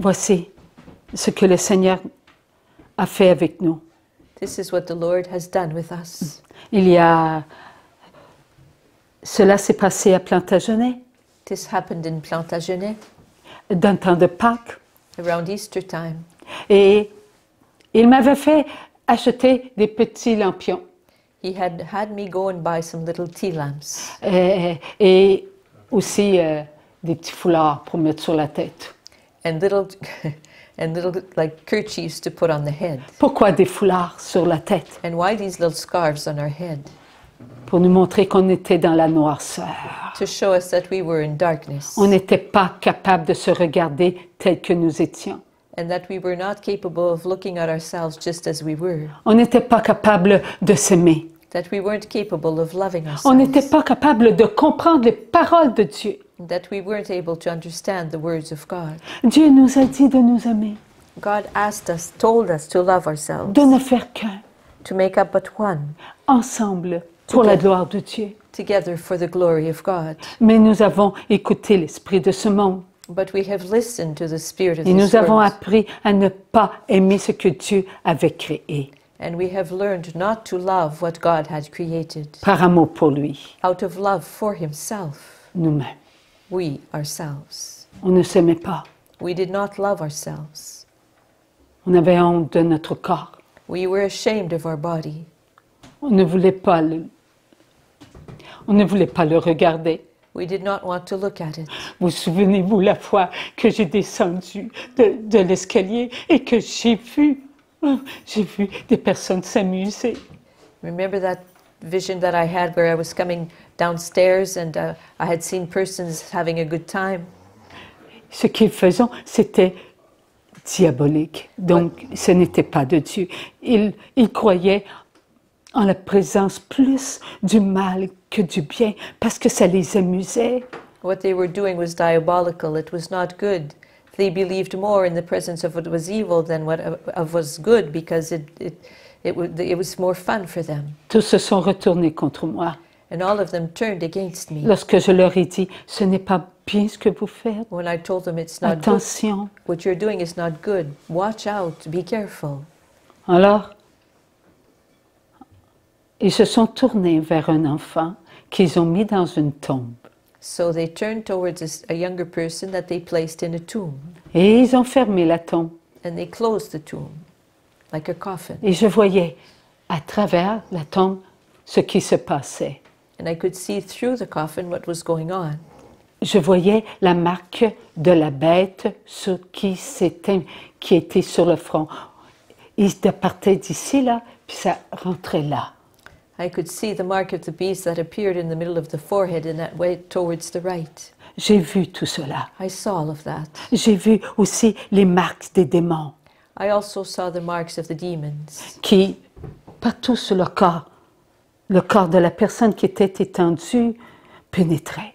Voici ce que le Seigneur a fait avec nous. This is what the Lord has done with us. Cela s'est passé à Plantagenet, This happened in Plantagenet d'un temps de Pâques. around Easter time. Et il m'avait fait acheter des petits lampions. He had me go and buy some little tea lamps Et aussi des petits foulards pour mettre sur la tête. and little like kerchiefs to put on the head. Pourquoi des foulards sur la tête? And why these little scarves on our head? Pour nous montrer qu'on était dans la noirceur. To show us that we were in darkness. On n'était pas capable de se regarder tel que nous étions. And that we were not capable of looking at ourselves just as we were. On n'était pas capable de s'aimer. That we weren't capable of loving ourselves. On n'était pas capable de comprendre les paroles de Dieu. That we weren't able to understand the words of God. Dieu nous a dit de nous aimer, God told us to love ourselves, de ne faire qu'un, to make up but one, ensemble, pour la gloire de Dieu. together for the glory of God. Mais nous avons écouté l'esprit de ce monde. But we have listened to the spirit of Et nous this avons world, appris à ne pas aimer ce que Dieu avait créé, and we have learned not to love what God had created, par amour pour lui, out of love for Himself, nous-mêmes. we ourselves. On ne s'aimait pas. We did not love ourselves. On avait honte de notre corps. We were ashamed of our body. On ne voulait pas le regarder. We did not want to look at it. Vous souvenez-vous la fois que j'ai descendu de l'escalier et que j'ai vu des personnes s'amuser. Remember that vision that I had where I was coming downstairs and I had seen persons having a good time? Ce qu'ils faisaient, c'était diabolique. Donc, ce n'était pas de Dieu. Ils croyaient en la présence plus du mal que du bien, parce que ça les amusait. What they were doing was diabolical. It was not good. They believed more in the presence of what was evil than what was good, because it was more fun for them. Tous se sont retournés contre moi. And all of them turned against me. Lorsque je leur ai dit, ce n'est pas bien ce que vous faites. When I told them it's not good. Attention. What you're doing is not good. Watch out. Be careful. Alors, ils se sont tournés vers un enfant qu'ils ont mis dans une tombe. So they turned towards a younger person that they placed in a tomb. Et ils ont fermé la tombe. And they closed the tomb, like a coffin. Et je voyais à travers la tombe ce qui se passait. And I could see through the coffin what was going on. Je voyais la marque de la bête qui était sur le front. Il partait d'ici, là, puis ça rentrait là. I could see the mark of the beast that appeared in the middle of the forehead and that went towards the right. J'ai vu tout cela. I saw all of that. J'ai vu aussi les marques des démons I also saw the marks of the demons qui, partout sur le corps de la personne qui était étendue, pénétraient.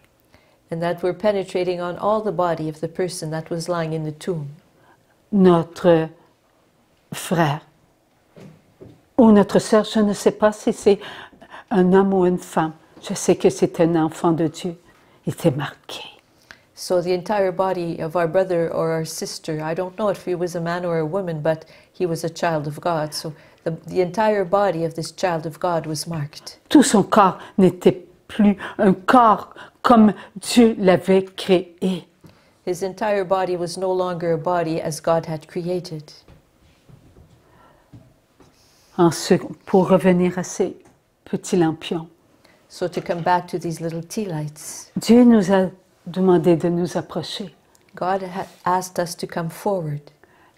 and that were penetrating on all the body of the person that was lying in the tomb. Notre frère ou notre sœur, je ne sais pas si c'est un homme ou une femme, je sais que c'est un enfant de Dieu, il était marqué. So the entire body of our brother or our sister, I don't know if he was a man or a woman, but he was a child of God. So the entire body of this child of God was marked. Tout son corps n'était plus un corps comme Dieu l'avait créé. His entire body was no longer a body as God had created. Pour revenir à ces petits lampions, So to come back to these little tea lights, Dieu nous a demandé de nous approcher. God had asked us to come forward.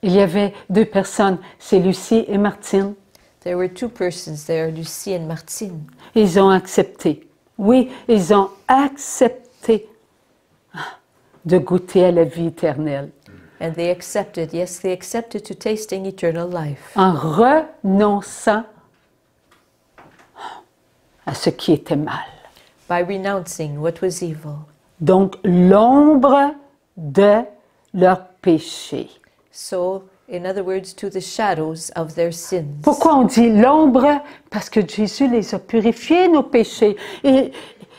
Il y avait deux personnes, c'est Lucie et Martine. There were two persons there, Lucie and Martine. Ils ont accepté. Oui, ils ont accepté de goûter à la vie éternelle. And they accepted, yes, they accepted to tasting eternal life. En renonçant à ce qui était mal. By renouncing what was evil. Donc, l'ombre de leur péché. So, in other words, to the shadows of their sins. Pourquoi on dit l'ombre? Parce que Jésus les a purifiés, nos péchés. Et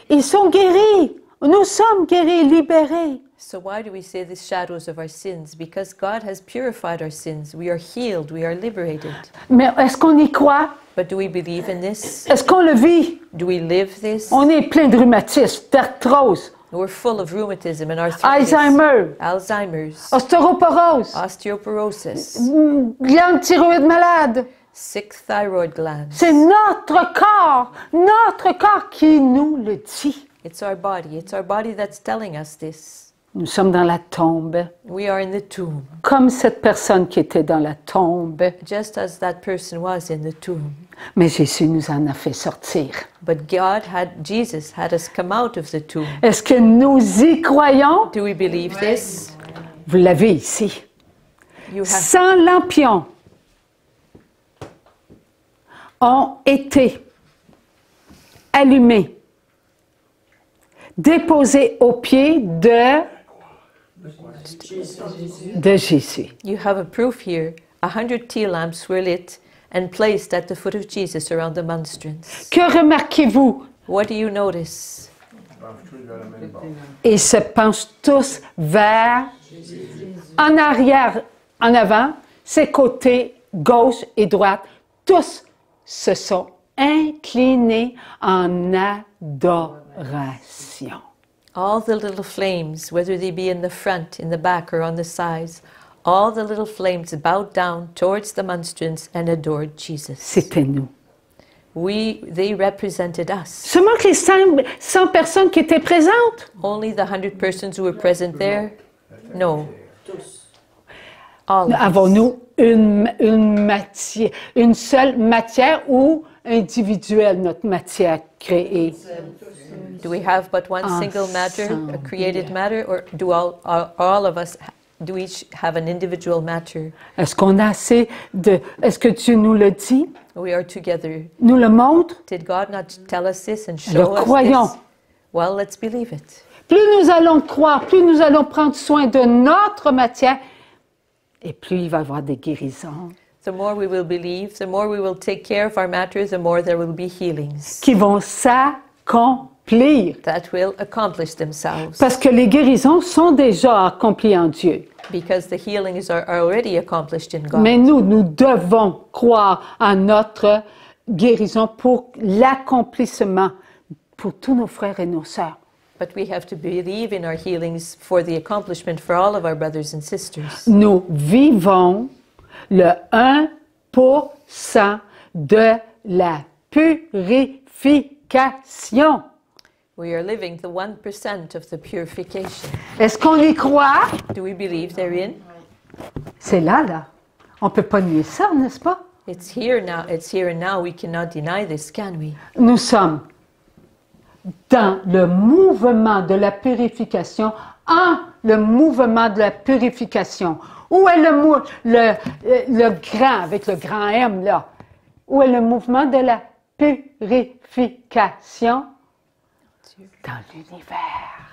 ils sont guéris. Nous sommes guéris, libérés. So why do we say the shadows of our sins? Because God has purified our sins. We are healed, we are liberated. Mais est-ce qu'on y croit? But do we believe in this? Est-ce qu'on le vit? Do we live this? On est plein de rhumatisme, d'arthrose, We're full of rheumatism and arthritis, Alzheimer, Alzheimer's, ostéoporose, osteoporosis, glande thyroïde malade. sick thyroid glands. C'est notre corps qui nous le dit. It's our body that's telling us this. Nous sommes dans la tombe, We are in the tomb, comme cette personne qui était dans la tombe. just as that person was in the tomb. Mais Jésus nous en a fait sortir. But Jesus had us come out of the tomb. Est-ce que nous y croyons? Do we believe this? Vous l'avez ici. You have 100 lampions ont été allumés, déposés aux pieds de Jésus. You have a proof here. 100 tea lamps were lit and placed at the foot of Jesus around the monstrance. Que remarquez-vous? What do you notice? Ils se penchent tous vers en arrière, en avant, ses côtés gauche et droite. Tous se sont inclinés en adoration. All the little flames, whether they be in the front, in the back, or on the sides, all the little flames bowed down towards the monstrance and adored Jesus. C'était nous. They represented us. Seulement que les 100 personnes qui étaient présentes. Only the 100 persons who were present there? No. All of us. Avons-nous une seule matière ou individuelle, notre matière créée? Do we have but one single matter, a created matter, or do all of us, do each have an individual matter? Est-ce qu'on a assez de... Est-ce que Dieu nous le dit? We are together. Nous le montre? Did God not tell us this and show Alors, us croyons. this? Well, let's believe it. Plus nous allons croire, plus nous allons prendre soin de notre matière, et plus il va y avoir des guérisons The more we will believe, the more we will take care of our matter, the more there will be healings qui vont s'accomplir. that will accomplish themselves. Parce que les guérisons sont déjà accomplies en Dieu. Because the healings are already accomplished in God. Mais nous devons croire en notre guérison pour l'accomplissement pour tous nos frères et nos sœurs. But we have to believe in our healings for the accomplishment for all of our brothers and sisters. Nous vivons le 1% de la purification. We are living the 1% of the purification. Est-ce qu'on y croit? Do we believe therein? C'est là. On ne peut pas nier ça, n'est-ce pas? It's here now. It's here and now. We cannot deny this, can we? Nous sommes dans le mouvement de la purification, le mouvement de la purification. Où est le grand, avec le grand M, là? Où est le mouvement de la purification? Dans l'univers.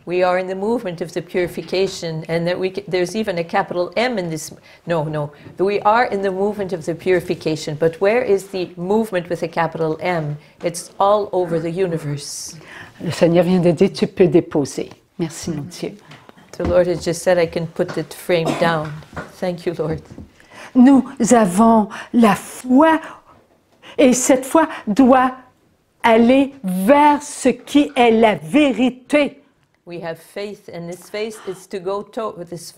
We are in the movement of the purification, and there's even a capital M in this. No. We are in the movement of the purification, but where is the movement with a capital M? It's all over the universe. Le Seigneur vient de dire, tu peux déposer. Merci, mon Dieu. The Lord has just said, I can put the frame down. Thank you, Lord. Nous avons la foi, et cette foi doit aller vers ce qui est la vérité. We have faith, and this faith is to go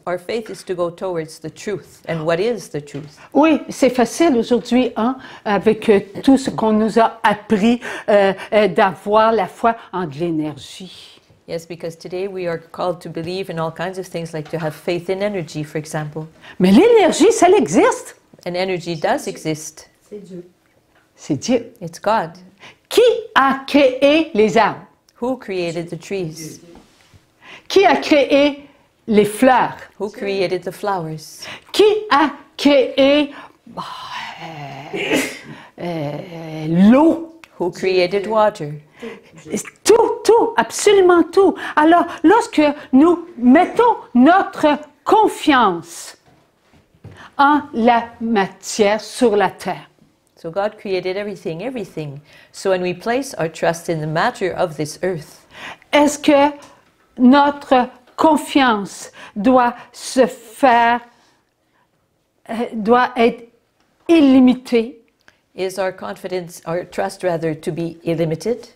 our faith is to go towards the truth. And what is the truth? Oui, c'est facile aujourd'hui, hein, avec tout ce qu'on nous a appris, d'avoir la foi en de l'énergie. Yes, because today we are called to believe in all kinds of things, like to have faith in energy, for example. Mais l'énergie, ça existe. And energy does exist. C'est Dieu. C'est Dieu. It's God. Qui a créé les arbres? Who created the trees? Qui a créé les fleurs? Who created the flowers? Qui a créé l'eau? Who created water? Tout, absolument tout. Alors, lorsque nous mettons notre confiance en la matière sur la terre, So God created everything. So when we place our trust in the matter of this earth, Est-ce que notre confiance doit se faire, doit être illimitée Is our confidence, our trust rather, to be illimited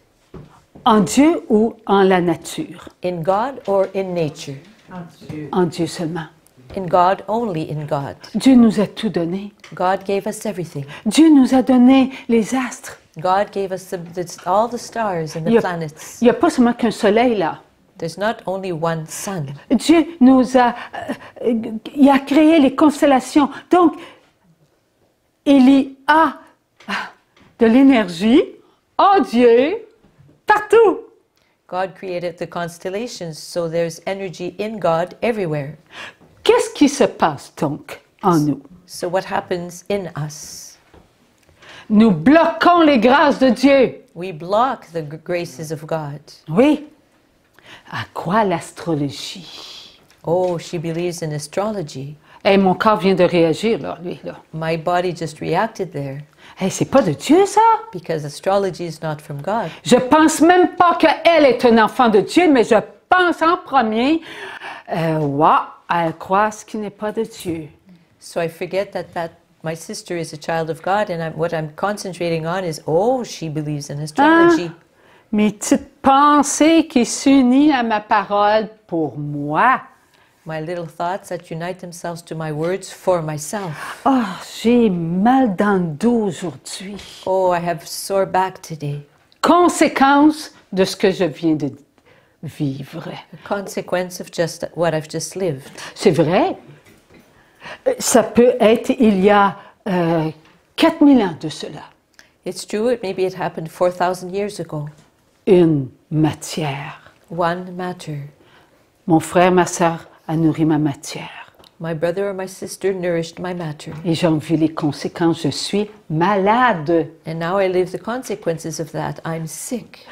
en Dieu ou en la nature? in God or in nature? En Dieu seulement. In God, only in God. Dieu nous a tout donné. God gave us everything. Dieu nous a donné les astres. God gave us all the stars and the planets. Il n'y a pas seulement qu'un soleil là. There's not only one sun. Dieu nous a, il a créé les constellations. Donc, il y a de l'énergie en Dieu partout. God created the constellations, so there's energy in God everywhere. Qu'est-ce qui se passe donc en nous? So what happens in us? Nous bloquons les grâces de Dieu. We block the graces of God. Oui. À quoi l'astrologie? Oh, she believes in astrology. Et mon corps vient de réagir, là, lui, là. My body just reacted there Hey, c'est pas de Dieu, ça? because astrology is not from God. Je pense même pas qu'elle est un enfant de Dieu, mais je pense en premier, elle croit ce qui n'est pas de Dieu. So I forget that my sister is a child of God, and what I'm concentrating on is, oh, she believes in astrology. Mes petites pensées qui s'unissent à ma parole pour moi. My little thoughts that unite themselves to my words for myself. Oh, j'ai mal dans le dos aujourd'hui. Oh, I have sore back today. Conséquence de ce que je viens de vivre. A consequence of just what I've just lived. C'est vrai. Ça peut être il y a 4000 ans de cela. It's true, maybe it happened 4,000 years ago. Une matière. One matter. Mon frère, ma sœur a nourri ma matière. My brother or my sister nourished my matter. Et j'en vis les conséquences. Je suis malade. And now I live the consequences of that. I'm sick.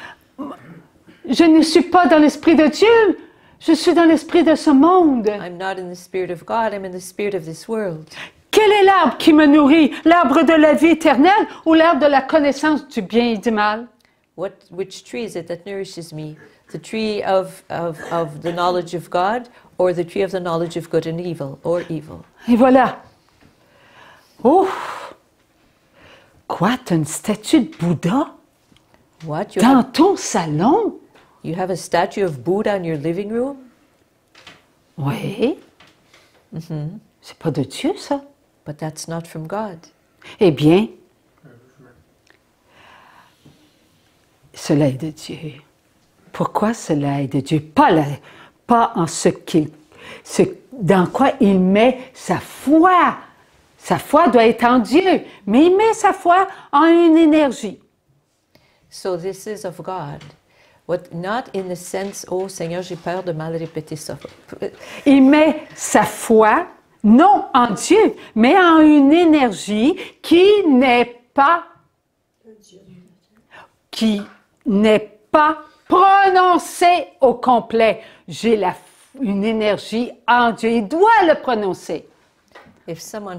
Je ne suis pas dans l'esprit de Dieu. Je suis dans l'esprit de ce monde. I'm not in the spirit of God, I'm in the spirit of this world. Quel est l'arbre qui me nourrit? L'arbre de la vie éternelle ou l'arbre de la connaissance du bien et du mal? Which tree is it that nourishes me? The tree of the knowledge of God, or the tree of the knowledge of good and evil, or evil? Et voilà. Ouf! Quoi, t'as une statue de Bouddha What? dans ton salon? You have a statue of Buddha in your living room? Oui. C'est pas de Dieu, ça. But that's not from God. Eh bien, cela est de Dieu. Pourquoi cela est de Dieu? Pas en dans quoi il met sa foi. Sa foi doit être en Dieu, mais il met sa foi en une énergie. So this is of God. Not in the sense, oh Seigneur, j'ai peur de mal répéter ça. Il met sa foi, non en Dieu, mais en une énergie qui n'est pas prononcée au complet. J'ai une énergie en Dieu. Il doit le prononcer. If someone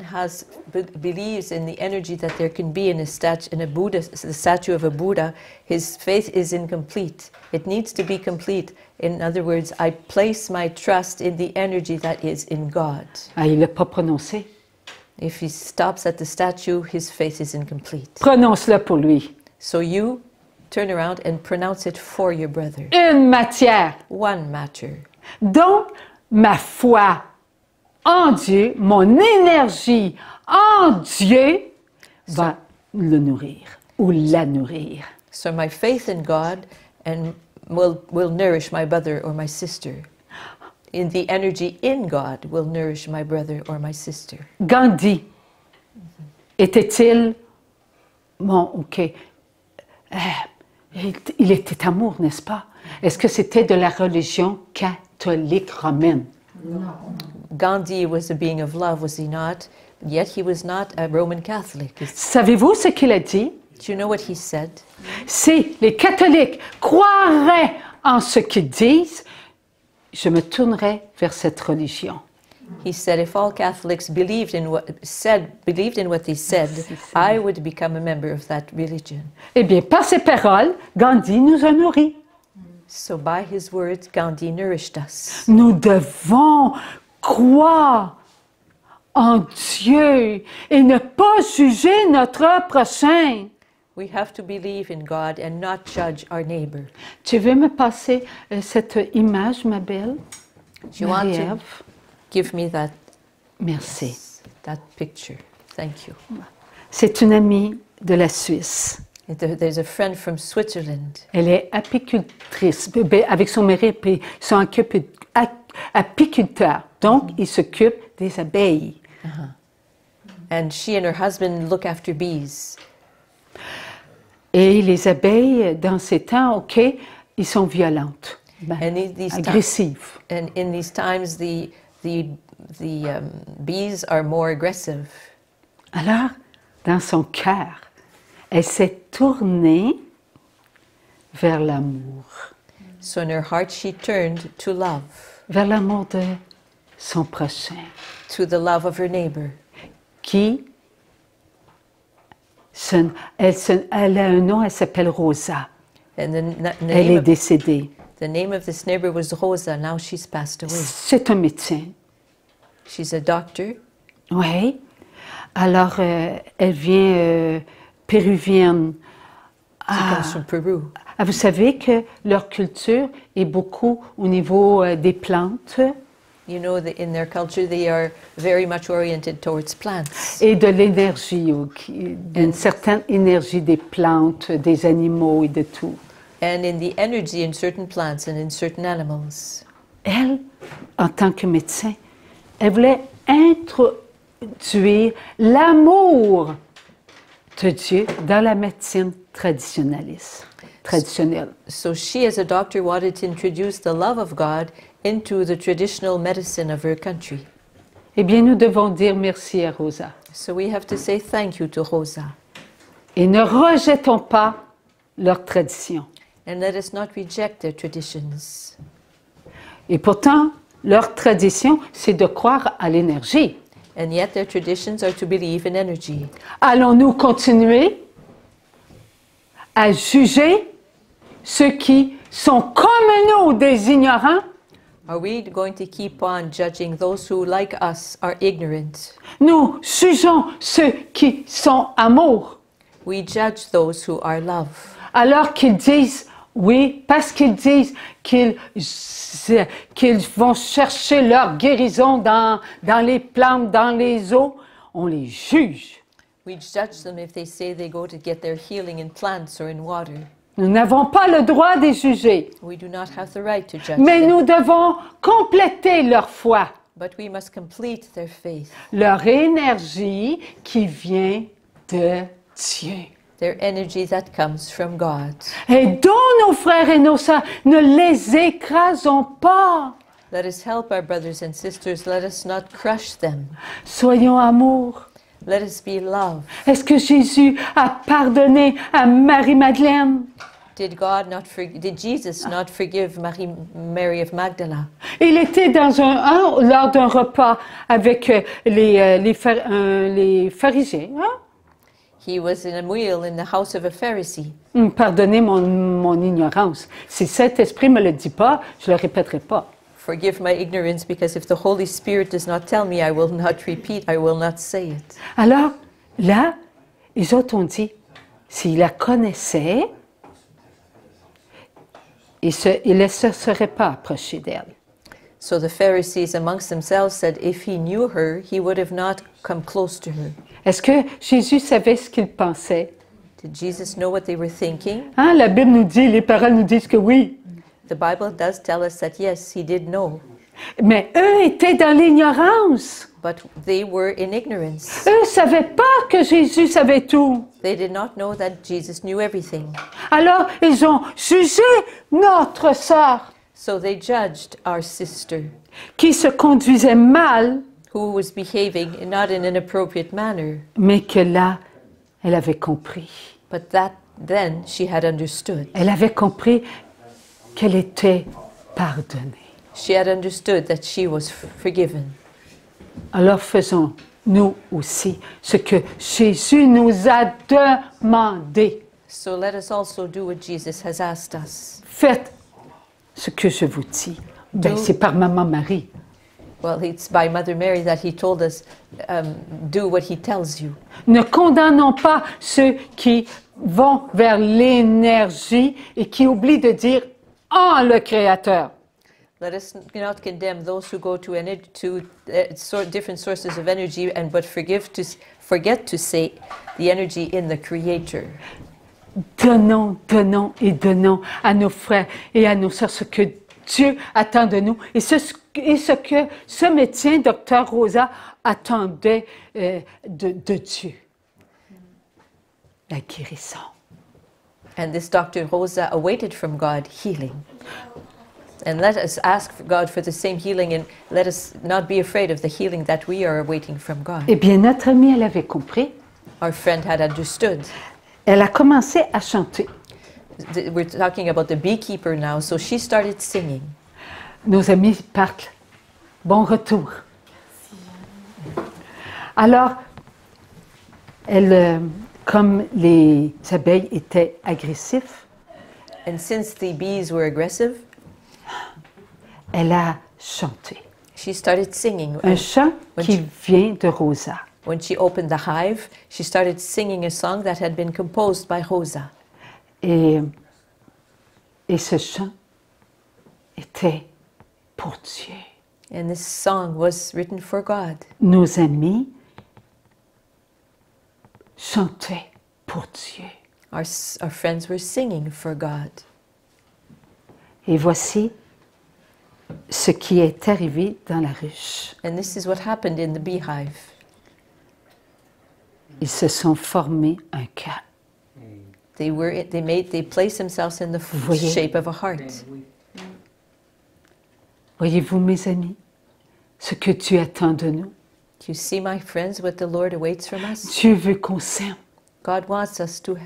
believes in the energy that there can be in a Buddha, the statue of a Buddha, his faith is incomplete. It needs to be complete. In other words, I place my trust in the energy that is in God. Ah, il ne l'a pas prononcé. If he stops at the statue, his faith is incomplete. Prononce-le pour lui. So you turn around and pronounce it for your brother. Une matière. One matter. Donc, ma foi en Dieu, mon énergie en Dieu va le nourrir ou la nourrir. So my faith in God will nourish my brother or my sister. In the energy in God will nourish my brother or my sister. Gandhi, était-il... Bon, OK. Il était amour, n'est-ce pas? Est-ce que c'était de la religion catholique romaine? No. Gandhi was a being of love, was he not? Yet he was not a Roman Catholic. Savez-vous ce qu'il a dit? Do you know what he said? Si les catholiques croiraient en ce qu'ils disent, je me tournerais vers cette religion. He said, if all Catholics believed in what they said, I would become a member of that religion. Eh bien, par ces paroles, Gandhi nous a nourris. So by his words, Gandhi nourished us. Nous devons croire en Dieu et ne pas juger notre prochain. We have to believe in God and not judge our neighbor. Tu veux me passer cette image, ma belle? Do you want to Marie-Ève? give me that Merci. picture? Thank you. C'est une amie de la Suisse. There's a friend from Switzerland. Elle est apicultrice. Avec son mari, puis ils sont apiculteurs. Donc, ils s'occupent des abeilles. And she and her husband look after bees. Et les abeilles, dans ces temps, OK, ils sont violentes, And agressives. And in these times, the bees are more aggressive. Alors, dans son cœur, elle s'est tournée vers l'amour. So in her heart, she turned to love, Vers l'amour de son prochain, to the love of her neighbor. qui, elle a un nom, elle s'appelle Rosa. And Elle est décédée. the name of this neighbor was Rosa. Now she's passed away. C'est un médecin. She's a doctor. Oui. Alors, elle vient péruvienne. She comes from Peru. Vous savez que leur culture est beaucoup au niveau des plantes You know, in their culture, they are very much oriented towards plants. et de l'énergie, d'une certaine énergie des plantes, des animaux et de tout. And in the energy in certain plants and in certain animals. Elle, en tant que médecin, elle voulait introduire l'amour de Dieu dans la médecine traditionnelle. So she, as a doctor, wanted to introduce the love of God into the traditional medicine of her country. Eh bien, nous devons dire merci à Rosa. So we have to say thank you to Rosa. Et ne rejetons pas leur tradition. And let us not reject their traditions. Et pourtant, leur tradition, c'est de croire à l'énergie. And yet their traditions are to believe in energy. Allons-nous continuer à juger ceux qui sont comme nous des ignorants? Are we going to keep on judging those who, like us, are ignorant? Nous jugeons ceux qui sont amour, We judge those who are love. alors qu'ils disent oui, parce qu'ils disent qu'ils vont chercher leur guérison dans les plantes, dans les eaux, on les juge. We judge them if they say they go to get their healing in plants or in water. Nous n'avons pas le droit de les juger, We do not have the right to judge mais them. nous devons compléter leur foi, But we must complete their faith, leur énergie qui vient de Dieu. their energy that comes from God. Aidons nos frères et nos sœurs, ne les écrasons pas. Let us help our brothers and sisters. Let us not crush them. Soyons amour. Let us be love. Est-ce que Jésus a pardonné à Marie-Madeleine? Did Jesus not forgive Mary of Magdala? Il était lors d'un repas avec les pharisiens. Hein? He was in a meal in the house of a Pharisee. Pardonnez mon ignorance. Si Saint-Esprit ne me le dit pas, je ne le répéterai pas. Forgive my ignorance, because if the Holy Spirit does not tell me, I will not repeat, I will not say it. Alors, là, les autres ont dit, s'il la connaissait, il ne se serait pas approché d'elle. So the Pharisees amongst themselves said, if he knew her, he would have not come close to her. Est-ce que Jésus savait ce qu'il pensait? Did Jesus know what they were thinking? Hein, la Bible nous dit, les paroles nous disent que oui. The Bible does tell us that yes, he did know, Mais eux étaient dans l'ignorance. but they were in ignorance. Eux ne savaient pas que Jésus savait tout. They did not know that Jesus knew everything. Alors, ils ont jugé notre sœur So they judged our sister, qui se conduisait mal, who was behaving not in an appropriate manner, mais que là, elle avait compris. but that then she had understood. Elle avait compris qu'elle était pardonnée. She had understood that she was forgiven. Alors faisons, nous aussi, ce que Jésus nous a demandé. So let us also do what Jesus has asked us. Faites ce que je vous dis. Ben, c'est par Maman Marie. Well, it's by Mother Mary that he told us, do what he tells you. Ne condamnons pas ceux qui vont vers l'énergie et qui oublient de dire « en le Créateur ». Let us not condemn those who go to different sources of energy, but forget to say the energy in the Creator. Donnons, donnons et donnons à nos frères et à nos sœurs ce que Dieu attend de nous et ce que ce médecin, Dr Rosa, attendait de Dieu. La guérison. And this Dr. Rosa awaited from God healing. And let us ask God for the same healing, and let us not be afraid of the healing that we are awaiting from God. Eh bien, notre amie, elle avait compris. Our friend had understood. Elle a commencé à chanter. We're talking about the beekeeper now, so she started singing. Nos amis partent. Bon retour. Alors, elle, comme les abeilles étaient agressifs, And since the bees were aggressive, elle a chanté. she started singing. Un chant qui vient de Rosa. When she opened the hive, she started singing a song that had been composed by Rosa. Et ce chant était pour Dieu. And this song was written for God. Nos amis chantaient pour Dieu. Our friends were singing for God. Et voici ce qui est arrivé dans la ruche. And this is what happened in the beehive. Ils se sont formés un cœur. They placed themselves in the Voyez. shape of a heart. Voyez-vous, mes amis, ce que Dieu attend de nous. Do you see, my friends, what the Lord awaits from us? Dieu veut qu'on s'aime. God wants us to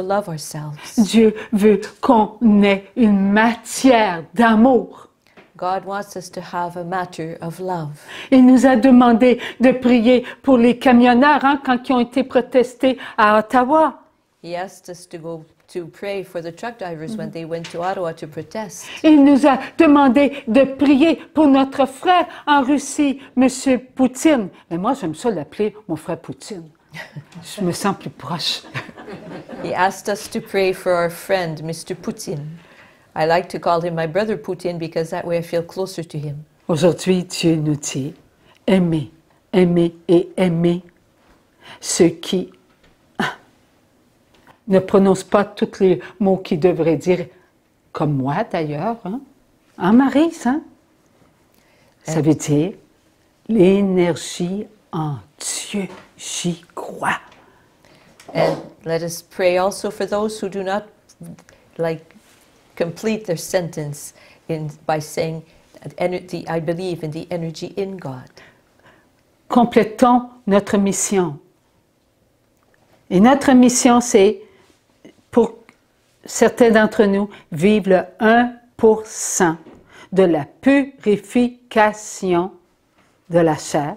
love ourselves. Dieu veut qu'on ait une matière d'amour. God wants us to have a matter of love. Il nous a demandé de prier pour les camionneurs quand ils ont été protestés à Ottawa. He asked us to pray for the truck drivers when they went to Ottawa to protest. Il nous a demandé de prier pour notre frère en Russie, M. Poutine. Mais moi, j'aime ça l'appeler mon frère Poutine. Je me sens plus proche. He asked us to pray for our friend, Mr. Putin. I like to call him my brother Putin because that way I feel closer to him. Aujourd'hui, Dieu nous dit, aimez, aimez et aimez ceux qui ne prononcent pas tous les mots qu'ils devraient dire, comme moi d'ailleurs, en Marie, ça. Ça veut dire l'énergie en Dieu, j'y crois. And let us pray also for those who do not complete their sentence by saying, I believe in the energy in God. Complétons notre mission. Et notre mission, c'est, pour certains d'entre nous, vivre le 1% de la purification de la chair.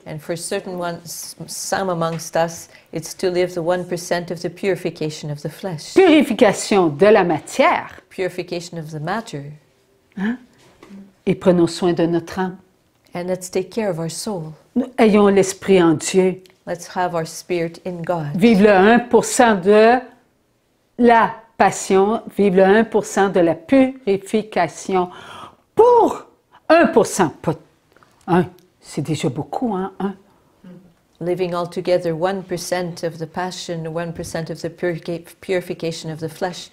And for some amongst us, it's to live the 1% of the purification of the flesh. Purification de la matière. Purification of the matter. Et prenons soin de notre âme. And let's take care of our soul. Ayons l'esprit en Dieu. Let's have our spirit in God. Vive le 1% de la passion. Vive le 1% de la purification. Pour 1%, pas 1. C'est déjà beaucoup, hein? 1. Living altogether 1% of the passion, 1% of the purification of the flesh.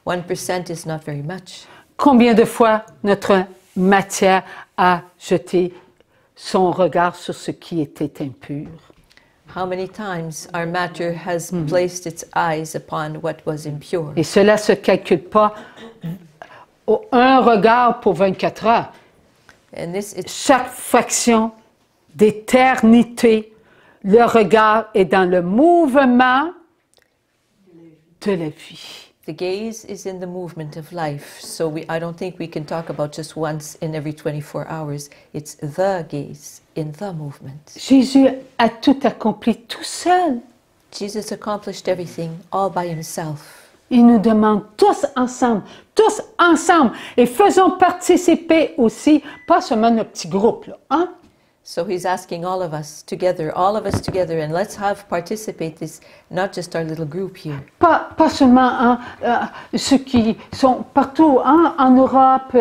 1% is not very much. Combien de fois notre matière a jeté son regard sur ce qui était impur? How many times our matter has placed its eyes upon what was impure? Et cela ne se calcule pas un regard pour 24 heures. And this is Chaque fraction d'éternité, le regard est dans le mouvement de la vie. the gaze is in the movement of life. So I don't think we can talk about just once in every 24 hours. It's the gaze in the movement. Jésus a tout accompli tout seul. Jesus accomplished everything all by himself. il nous demande tous ensemble, et faisons participer aussi, pas seulement notre petit groupe, là, hein? So he's asking all of us together, and let's have participate this, not just our little group here. Pas seulement hein, ceux qui sont partout hein, en Europe.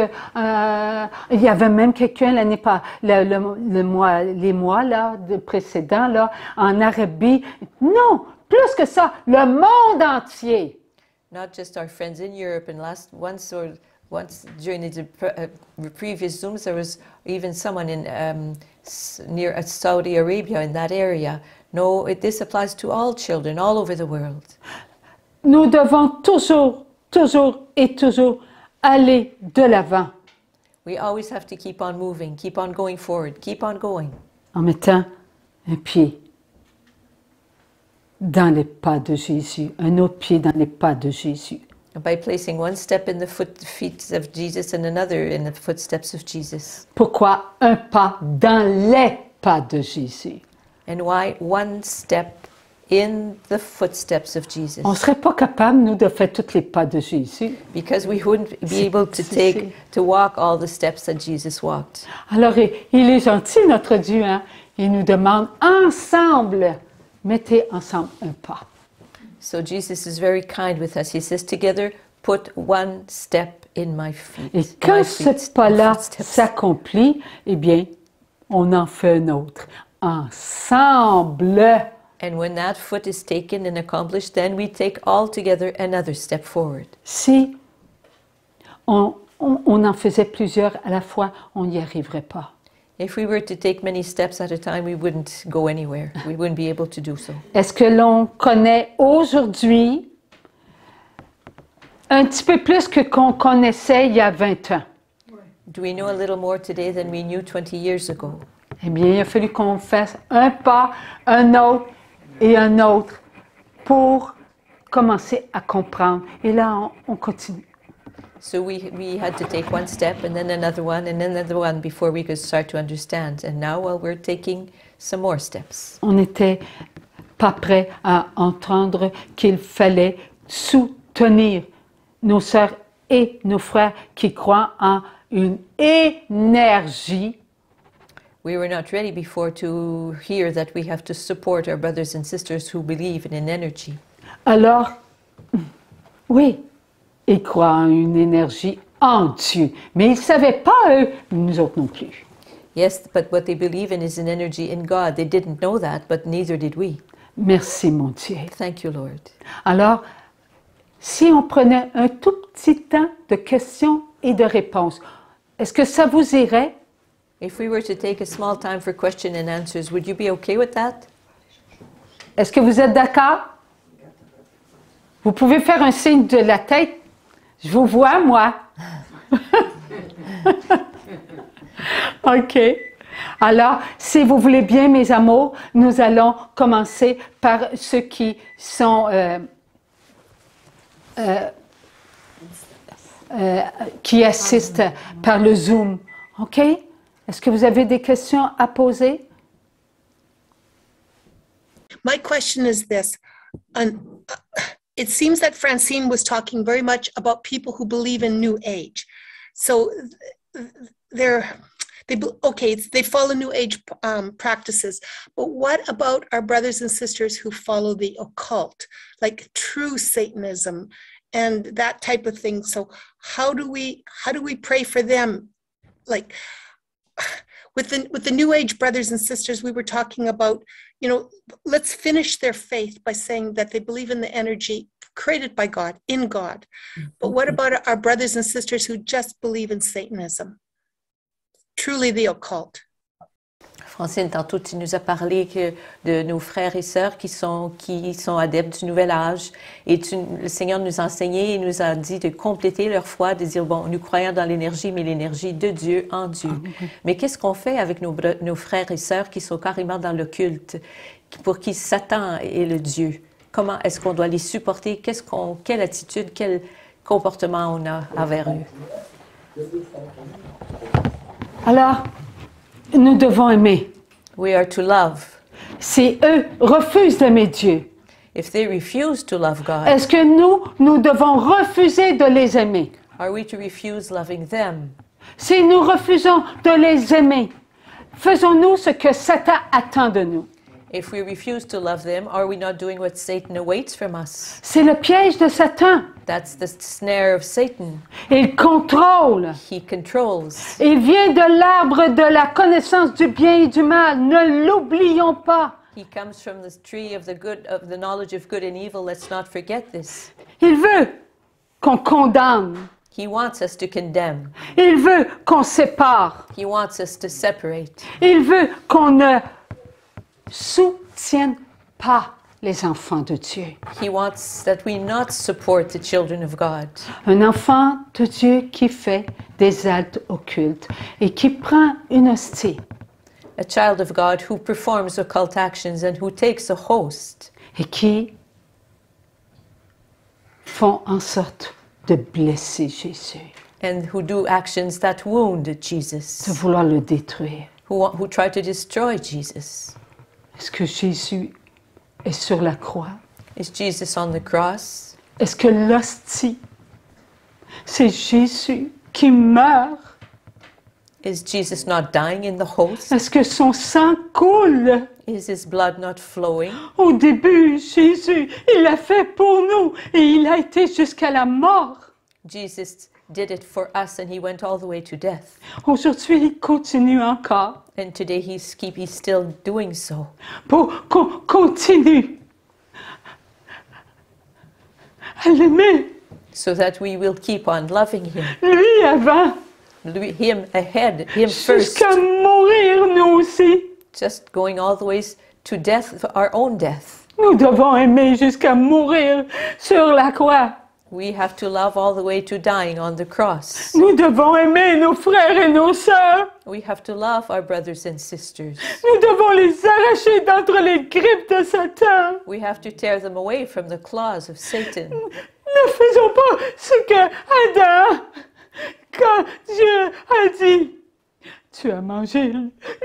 Il y avait même quelqu'un l'année pas les mois là précédents là en Arabie. Non, plus que ça, le monde entier. Not just our friends in Europe, and once during the previous Zooms, there was even someone in near Saudi Arabia in that area. No, this applies to all children all over the world. Nous devons toujours aller de l'avant. We always have to keep on moving, keep on going forward, keep on going. En mettant un pied dans les pas de Jésus, un autre pied dans les pas de Jésus. By placing one step in the feet of Jesus and another in the footsteps of Jesus. Pourquoi un pas dans les pas de Jésus? And why one step in the footsteps of Jesus? On ne serait pas capable, nous, de faire tous les pas de Jésus. Because we wouldn't be able to walk all the steps that Jesus walked. Alors, il est gentil, notre Dieu, hein? Il nous demande ensemble, mettez ensemble un pas. So Jesus is very kind with us. He says, together, put one step in my feet. Et quand ce pas-là s'accomplit, eh bien, on en fait un autre. Ensemble. And when that foot is taken and accomplished, then we take all together another step forward. Si on en faisait plusieurs à la fois, on n'y arriverait pas. If we were to take many steps at a time, we wouldn't go anywhere. We wouldn't be able to do so. Est-ce que l'on connaît aujourd'hui un petit peu plus que qu'on connaissait il y a 20 ans? Do we know a little more today than we knew 20 years ago? Eh bien, il a fallu qu'on fasse un pas, un autre et un autre pour commencer à comprendre. Et là, on continue. So we had to take one step and then another one before we could start to understand. And now, well, we're taking some more steps. On n'était pas prêt à entendre qu'il fallait soutenir nos sœurs et nos frères qui croient en une énergie. We were not ready before to hear that we have to support our brothers and sisters who believe in an energy. Alors, oui, ils croient en une énergie en Dieu. Mais ils ne savaient pas, eux, nous autres non plus. Yes, but what they believe in is an energy in God. They didn't know that, but neither did we. Merci, mon Dieu. Thank you, Lord. Alors, si on prenait un tout petit temps de questions et de réponses, est-ce que ça vous irait? If we were to take a small time for question and answers, would you be okay with that? Est-ce que vous êtes d'accord? Vous pouvez faire un signe de la tête. Je vous vois, moi. OK. Alors, si vous voulez bien, mes amours, nous allons commencer par ceux qui sont qui assistent par le Zoom. OK? Est-ce que vous avez des questions à poser? My question is this. It seems that Francine was talking very much about people who believe in New Age. So they follow New Age practices. But what about our brothers and sisters who follow the occult, like true Satanism and that type of thing? So how do we pray for them? Like with the New Age brothers and sisters, we were talking about, you know, let's finish their faith by saying that they believe in the energy created by God, in God. But what about our brothers and sisters who just believe in Satanism, truly the occult? Francine, tantôt, tu nous as parlé de nos frères et sœurs qui sont adeptes du Nouvel Âge. Et le Seigneur nous a enseigné et nous a dit de compléter leur foi, de dire, bon, nous croyons dans l'énergie, mais l'énergie de Dieu en Dieu. Mais qu'est-ce qu'on fait avec nos frères et sœurs qui sont carrément dans l'occulte, pour qui Satan est le Dieu? Comment est-ce qu'on doit les supporter? Quelle attitude, quel comportement on a envers eux? Alors, nous devons aimer. We are to love. Si eux refusent d'aimer Dieu, if they refuse to love God, est-ce que nous devons refuser de les aimer? are we to refuse loving them? Si nous refusons de les aimer, faisons-nous ce que Satan attend de nous? If we refuse to love them, are we not doing what Satan awaits from us? C'est le piège de Satan. That's the snare of Satan. Il contrôle. He controls. Il vient de l'arbre de la connaissance du bien et du mal. Ne l'oublions pas. He comes from the tree of the knowledge of good and evil. Let's not forget this. Il veut qu'on condamne. He wants us to condemn. Il veut qu'on sépare. He wants us to separate. Il veut qu'on ne soutienne pas les enfants de Dieu. He wants that we not support the children of God. Un enfant de Dieu qui fait des actes occultes et qui prend une hostie A child of God who performs occult actions and who takes a host et qui font en sorte de blesser Jésus, and who do actions that wound de Jesus, vouloir le détruire. who try to destroy Jesus. Est-ce que Jésus est sur la croix? Is Jesus on the cross? Est-ce que l'hostie, c'est Jésus qui meurt? Is Jesus not dying in the host? Est-ce que son sang coule? Is his blood not flowing? Au début, Jésus, il l'a fait pour nous et il a été jusqu'à la mort. Jesus did it for us and he went all the way to death. Aujourd'hui, il continue encore And today he's still doing so. pour qu'on continue à l'aimer. So that we will keep on loving him. Lui avant, Him ahead, him first. jusqu'à mourir nous aussi. Just going all the ways to death, our own death. Nous devons aimer jusqu'à mourir sur la croix. We have to love all the way to dying on the cross. Nous devons aimer nos frères et nos sœurs. We have to love our brothers and sisters. Nous devons les arracher d'entre les griffes de Satan. We have to tear them away from the claws of Satan. Ne faisons pas ce que Adam, quand Dieu a dit, tu as mangé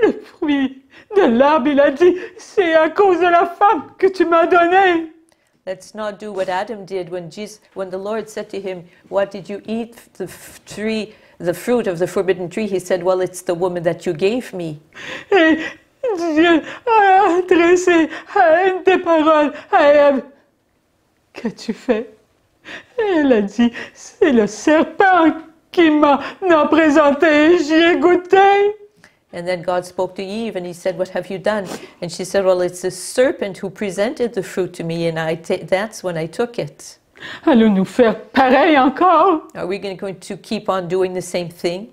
le fruit de l'arbre, il a dit, c'est à cause de la femme que tu m'as donnée. Let's not do what Adam did when the Lord said to him, "What did you eat? The fruit of the forbidden tree." He said, "Well, it's the woman that you gave me." Et Dieu a adressé des paroles à Ève. Qu'as-tu fait? Et elle a dit, c'est le serpent qui m'a présenté, j'y ai goûté. And then God spoke to Eve and he said, "What have you done?" And she said, "Well, it's the serpent who presented the fruit to me and that's when I took it." Allons-nous faire pareil encore? Are we going to keep on doing the same thing?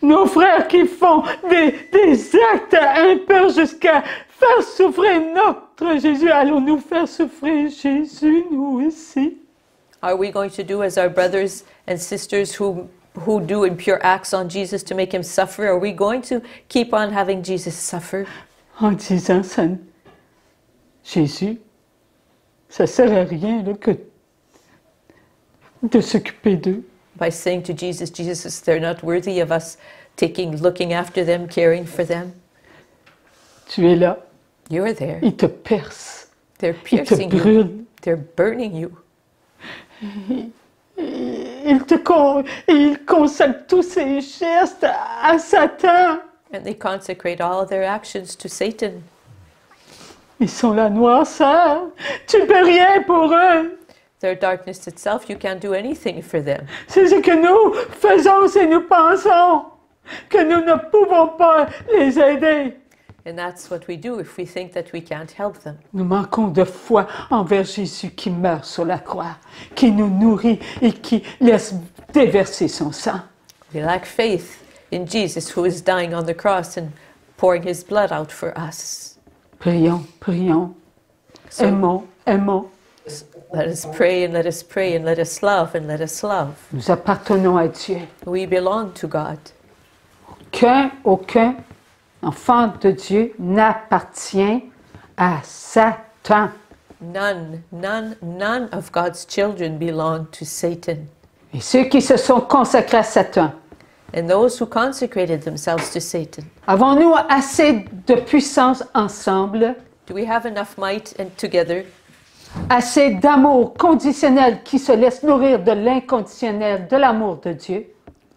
Nos frères qui font des actes impurs jusqu'à faire souffrir notre Jésus, allons-nous faire souffrir Jésus, nous aussi? Are we going to do as our brothers and sisters who do impure acts on Jesus to make him suffer? Are we going to keep on having Jesus suffer? En disant, Jésus, ça sert à rien là, que de s'occuper d'eux. By saying to Jesus, they're not worthy of us looking after them, caring for them. Tu es là, You're there. ils te percent, They're ils te piercing you. brûlent, They're burning you. ils consacrent tous ces gestes à Satan. And they consecrate all their actions to Satan. Ils sont la noirceur, tu peux rien pour eux. They're darkness itself. You can't do anything for them. C'est ce que nous faisons et nous pensons que nous ne pouvons pas les aider. And that's what we do if we think that we can't help them. Nous manquons de foi envers Jésus qui meurt sur la croix, qui nous nourrit et qui laisse déverser son sang. We lack faith in Jesus who is dying on the cross and pouring his blood out for us. Prions, prions, So aimons, aimons. let us pray and let us pray and let us love and let us love. Nous appartenons à Dieu. We belong to God. Aucun enfant de Dieu n'appartient à Satan. None of God's children belong to Satan. Et ceux qui se sont consacrés à Satan, And those who consecrated themselves to Satan, avons-nous assez de puissance ensemble? do we have enough might and together? assez d'amour conditionnel qui se laisse nourrir de l'inconditionnel de l'amour de Dieu,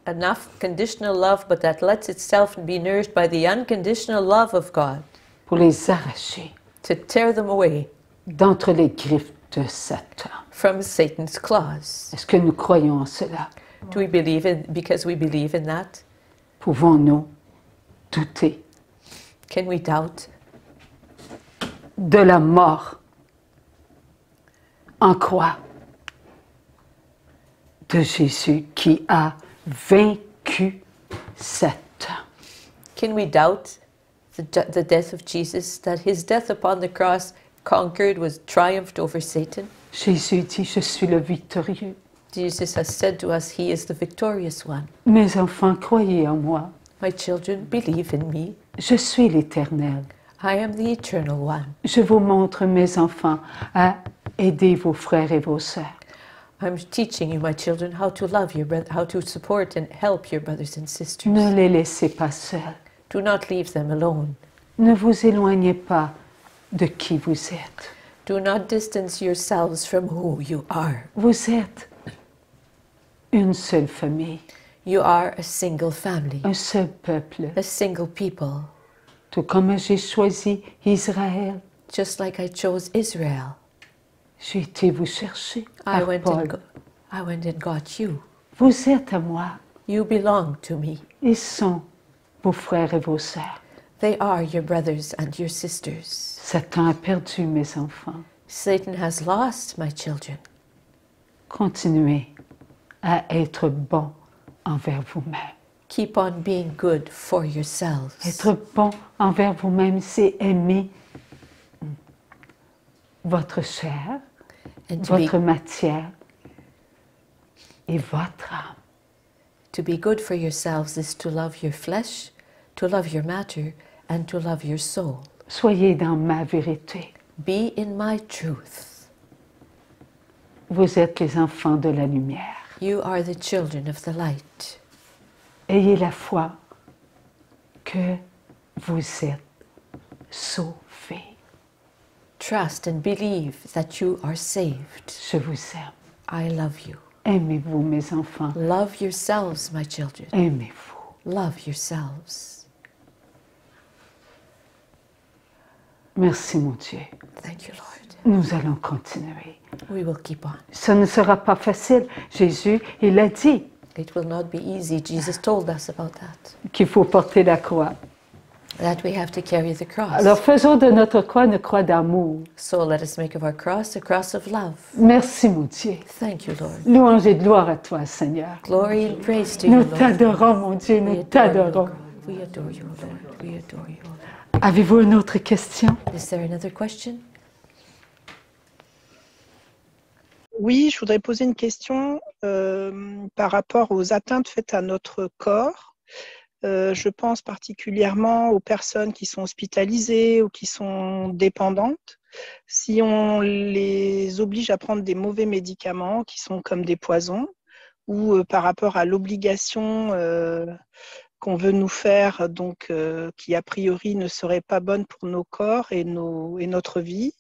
enough conditional love, but that lets itself be nourished by the unconditional love of God pour les arracher to tear them away d'entre les griffes de Satan. from Satan's claws. Est-ce que nous croyons en cela? Do we believe in, because we believe in that? Pouvons-nous douter Can we doubt de la mort en croix de Jésus qui a vaincu Satan? Can we doubt the death of Jesus, that his death upon the cross conquered, was triumphed over Satan? Jésus dit, je suis le victorieux. Jesus has said to us, he is the victorious one. Mes enfants, croyez en moi. My children, believe in me. Je suis l'Éternel. I am the eternal one. Je vous montre, mes enfants, à aider vos frères et vos sœurs. I'm teaching you, my children, how to love your brother, how to support and help your brothers and sisters. Ne les laissez pas seuls. Do not leave them alone. Ne vous éloignez pas de qui vous êtes. Do not distance yourselves from who you are. Vous êtes une seule famille, You are a single family, un seul peuple. a single people, Tout comme j'ai choisi Israël, just like I chose Israel. j'ai été vous chercher I par Paul. went and got you. Vous êtes à moi. You belong to me. Ils sont vos frères et vos sœurs. They are your brothers and your sisters. Satan a perdu mes enfants. Satan has lost my children. Continuez à être bon envers vous-même. Keep on being good for yourselves. Être bon envers vous-même, c'est aimer votre chair, And to votre matière et votre âme. be good for yourselves is to love your flesh, to love your matter, and to love your soul. Soyez dans ma vérité. Be in my truth. Vous êtes les enfants de la lumière. You are the children of the light. Ayez la foi que vous êtes sauvés. Trust and believe that you are saved. Je vous aime. I love you. Aimez-vous, mes enfants. Love yourselves, my children. Aimez-vous. Love yourselves. Merci, mon Dieu. Thank you, Lord. Nous allons continuer. We will keep on. Ça ne sera pas facile. Jésus, il a dit It will not be easy. Jesus told us about that. qu'il faut porter la croix. That we have to carry the cross. Alors faisons de notre croix une croix d'amour. So let us make of our cross a cross of love. Merci, mon Dieu. Thank you, Lord. Louange et gloire à toi, Seigneur. Glory and praise to you, Nous Lord. t'adorons, mon Dieu, We nous adore you, t'adorons. Lord. We adore you, Lord. We adore you, Lord. Avez-vous une autre question? Is there another question? Oui, je voudrais poser une question par rapport aux atteintes faites à notre corps. Je pense particulièrement aux personnes qui sont hospitalisées ou qui sont dépendantes. Si on les oblige à prendre des mauvais médicaments qui sont comme des poisons, ou par rapport à l'obligation qu'on veut nous faire, donc qui a priori ne serait pas bonne pour nos corps et notre vie.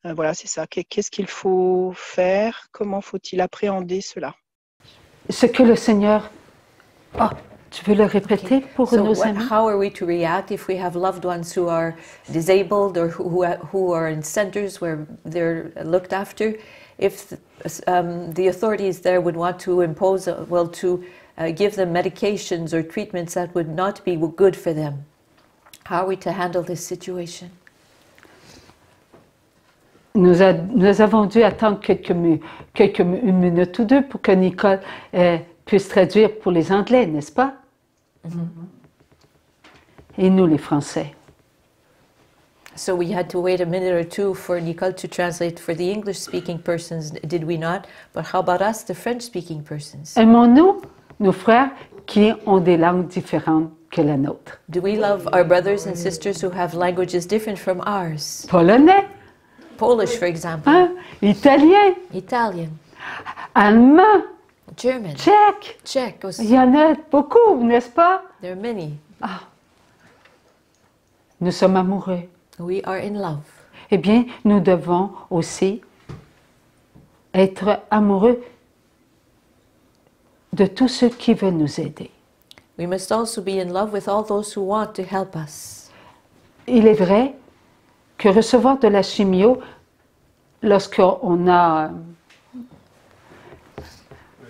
Voilà, c'est ça. Qu'est-ce qu'il faut faire? Comment faut-il appréhender cela? Ce que le Seigneur... Oh, tu veux le répéter pour So nos amis? how are we to react if we have loved ones who are disabled or who are in centers where they're looked after? If the authorities there would want to impose, to give them medications or treatments that would not be good for them, how are we to handle this situation? Nous avons dû attendre une minute ou deux pour que Nicole puisse traduire pour les Anglais, n'est-ce pas? Et nous, les Français. So we had to wait a minute or two for Nicole to translate for the English-speaking persons, did we not? But how about us, the French-speaking persons? Aimons-nous nos frères qui ont des langues différentes que la nôtre? Do we love our brothers and sisters who have languages different from ours? Polonais, Polish, for example, hein? Italien, Italian, allemand, German, tchèque. Czech. Il y en a beaucoup, n'est-ce pas? There are many. Nous sommes amoureux. We are in love. Eh bien, nous devons aussi être amoureux de tous ceux qui veulent nous aider. We must also be in love with all those who want to help us. Il est vrai que recevoir de la chimio, lorsqu'on a...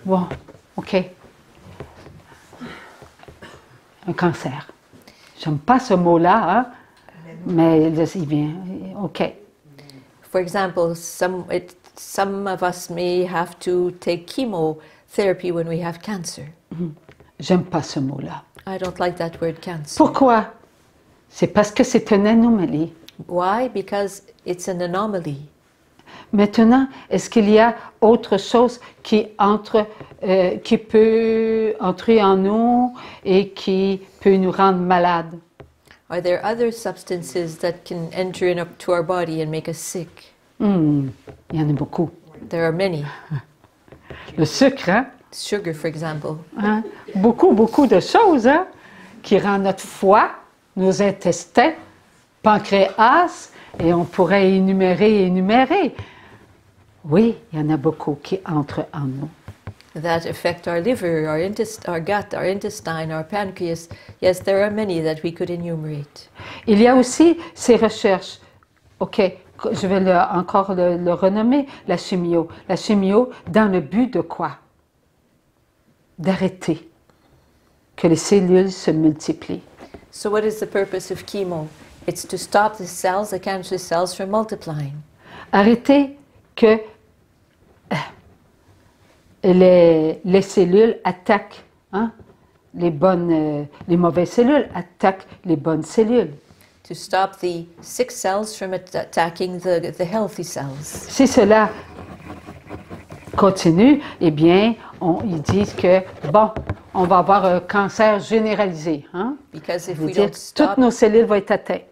Bon, OK. Un cancer. J'aime pas ce mot-là, hein, mais il vient. OK. For example, some of us may have to take chemotherapy when we have cancer. J'aime pas ce mot-là. I don't like that word cancer. Pourquoi? C'est parce que c'est une anomalie. Why? Because it's an anomaly. Maintenant, est-ce qu'il y a autre chose qui peut entrer en nous et qui peut nous rendre malades? Are there other substances that can enter into our body and make us sick? Il y en a beaucoup. There are many. Le sucre, hein? Sugar, for example. Hein? Beaucoup de choses, hein? Qui rendent notre foie, nos intestins, pancréas, et on pourrait énumérer. Oui, il y en a beaucoup qui entrent en nous. That affect our liver, our gut, our intestine, our pancreas. Yes, there are many that we could enumerate. Il y a aussi ces recherches. OK, je vais encore le renommer, la chimio. La chimio, dans le but de quoi? D'arrêter que les cellules se multiplient. So what is the purpose of chemo? It's to stop the cells, the cancerous cells, from multiplying. Arrêter que les cellules attaquent, hein? Les mauvaises cellules attaquent les bonnes cellules. To stop the sick cells from attacking the healthy cells. Si cela continue, eh bien, ils disent que, bon, on va avoir un cancer généralisé. Hein? Because if Ça veut we dire, don't stop, toutes nos cellules vont être atteintes.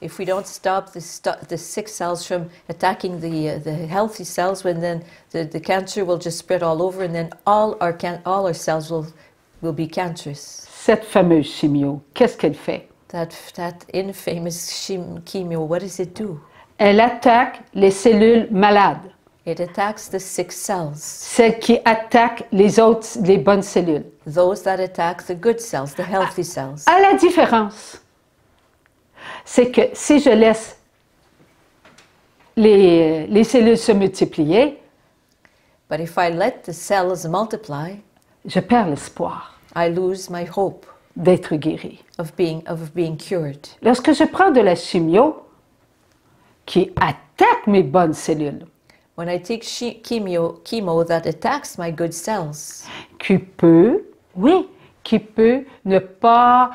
if we don't stop the sick cells from attacking the healthy cells, then the cancer will just spread all over, and then all our cells will be cancerous. Cette fameuse chimio, qu'est-ce qu'elle fait? That infamous chemo, what does it do? Elle attaque les cellules malades, It attacks the sick cells, celles qui attaquent les bonnes cellules. those that attack the good cells, the healthy cells. À la différence, c'est que si je laisse les cellules se multiplier, But if I let the cells multiply, je perds l'espoir I lose my hope d'être guéri. of being cured. Lorsque je prends de la chimio qui attaque mes bonnes cellules, When I take chemo that attacks my good cells, qui peut ne pas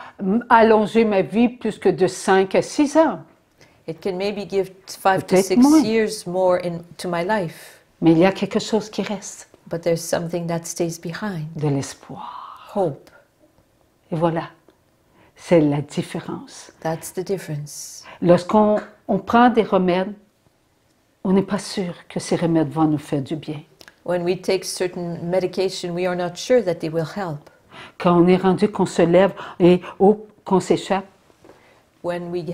allonger ma vie plus que de 5 à 6 ans. it can maybe give 5 to Peut-être 6 moins. years more into my life. Mais il y a quelque chose qui reste, But there's something that stays behind, de l'espoir. hope. Et voilà, c'est la différence. That's the difference. Lorsqu'on prend des remèdes, on n'est pas sûr que ces remèdes vont nous faire du bien. When we take certain medication, we are not sure that they will help. Quand on est rendu qu'on se lève et qu'on s'échappe, When we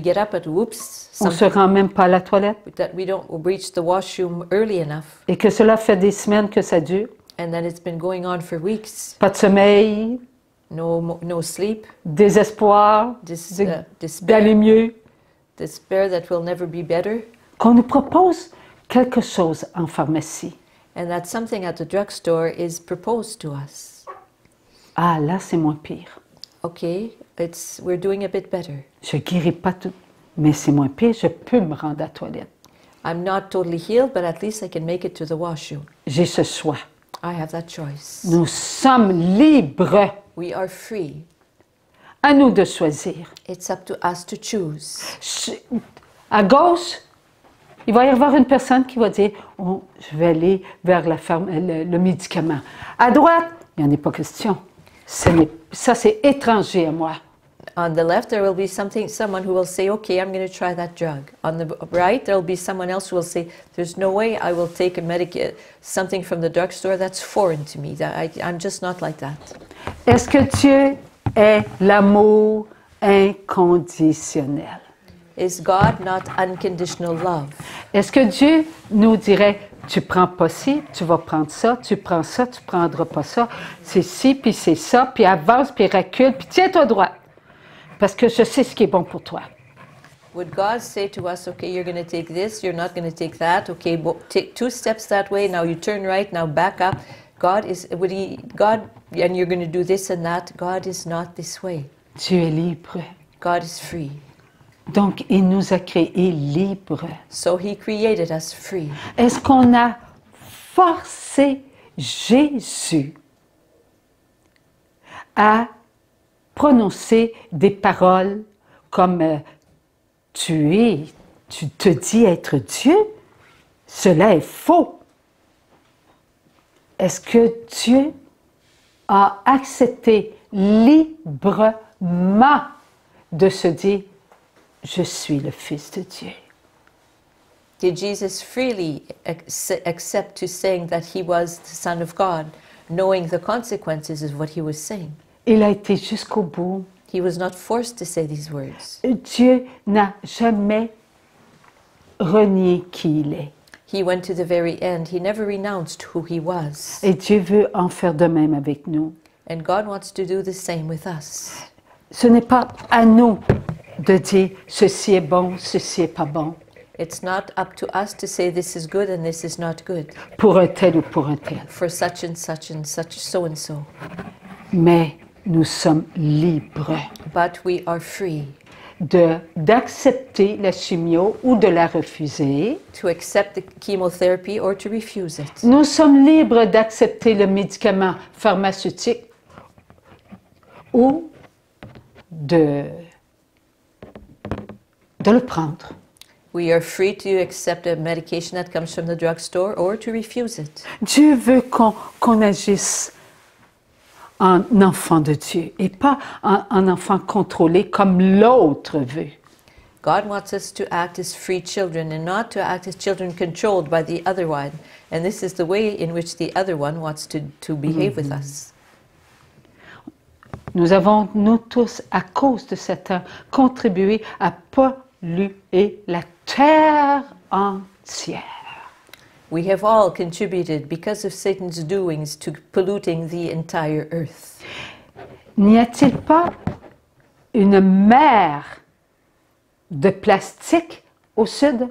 get up at whoops, on ne se rend même pas à la toilette that we don't reach the washroom early enough, et que cela fait des semaines que ça dure. and then it's been going on for weeks. Pas de sommeil, No sleep, désespoir, despair, d'aller mieux. despair that will never be better, Qu'on nous propose quelque chose en pharmacie. and that something at the drugstore is proposed to us. Ah, là, c'est moins pire. Okay, we're doing a bit better. Je ne guéris pas tout, mais c'est moins pire, je peux me rendre à la toilette. I'm not totally healed, but at least I can make it to the washroom. J'ai ce choix. I have that choice. Nous sommes libres. We are free. À nous de choisir. It's up to us to choose. À gauche, il va y avoir une personne qui va dire oh, je vais aller vers le médicament. À droite, il n'y en a pas question. Ça, c'est étranger à moi. On the left, there will be someone who will say, okay, I'm going to try that drug. On the right, there will be someone else who will say, there's no way I will take something from the drugstore that's foreign to me. I'm just not like that. Est-ce que Dieu est l'amour inconditionnel? Is God not unconditional love? Est-ce que Dieu nous dirait, Tu prends pas ci, tu vas prendre ça, tu prends ça, tu prendras pas ça. C'est ci, puis c'est ça, puis avance, puis recule, puis tiens-toi droit. Parce que je sais ce qui est bon pour toi. Would God say to us, okay, you're going to take this, you're not going to take that, okay, take 2 steps that way, now you turn right, now back up. God, and you're going to do this and that. God is not this way. Tu es libre. God is free. Donc, il nous a créés libres. So he created us free. Est-ce qu'on a forcé Jésus à prononcer des paroles comme tu te dis être Dieu? Cela est faux. Est-ce que Dieu a accepté librement de se dire je suis le Fils de Dieu? Did Jesus freely accept to saying that he was the Son of God, knowing the consequences of what he was saying? Il a été jusqu'au bout. He was not forced to say these words. Dieu n'a jamais renié qui il est. He went to the very end. He never renounced who he was. Et Dieu veut en faire de même avec nous. And God wants to do the same with us. Ce n'est pas à nous de dire ceci est bon, ceci est pas bon, It's not up to us to say this is good and this is not good pour un tel ou pour un tel. for such and such and such, so and so. Mais nous sommes libres But we are free d'accepter la chimio ou de la refuser. to accept the chemotherapy or to refuse it. Nous sommes libres d'accepter le médicament pharmaceutique ou de le prendre. We are free to accept a medication that comes from the drugstore or to refuse it. Dieu veut qu'on agisse en enfant de Dieu et pas en enfant contrôlé comme l'autre veut. God wants us to act as free children and not to act as children controlled by the other one. And this is the way in which the other one wants to behave with us. Nous avons, nous tous, à cause de Satan, contribué à polluer la terre entière. We have all contributed because of Satan's doings to polluting the entire earth. N'y a-t-il pas une mer de plastique au sud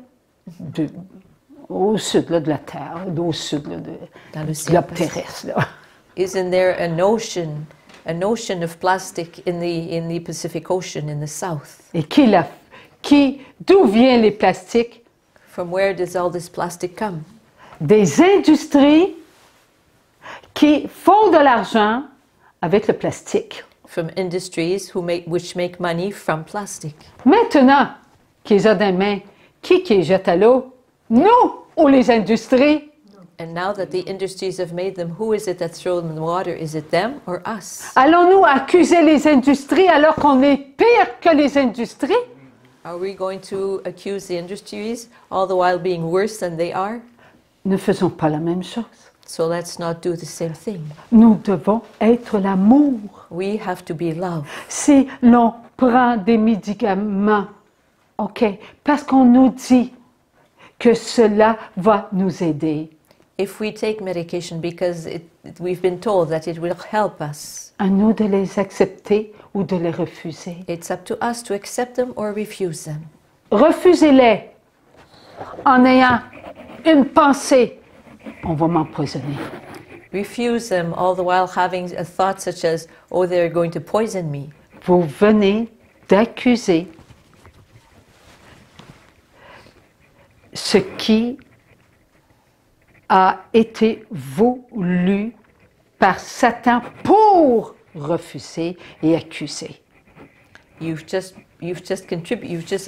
là, de la Terre, au sud là, Dans du l'océan globe terrestre? Là. Isn't there an ocean of plastic in the Pacific Ocean in the south? Et d'où viennent les plastiques? From where does all this plastic come? Des industries qui font de l'argent avec le plastique. From industries which make money from plastic. Maintenant qu'ils ont des mains, qui les jette à l'eau? Nous ou les industries? And now that the industries have made them, who is it that throws them in the water? Is it them or us? Allons-nous accuser les industries alors qu'on est pire que les industries? Are we going to accuse the industries all the while being worse than they are? Ne faisons pas la même chose. So let's not do the same thing. Nous devons être l'amour. We have to be love. Si l'on prend des médicaments, OK, parce qu'on nous dit que cela va nous aider, If we take medication because we've been told that it will help us, à nous de les accepter ou de les refuser. it's up to us to accept them or refuse them. Refusez-les en ayant une pensée, on va m'empoisonner. Refuse them all the while having a thought such as, oh, they're going to poison me. Vous venez d'accuser ce qui a été voulu par Satan pour refuser et accuser. You've just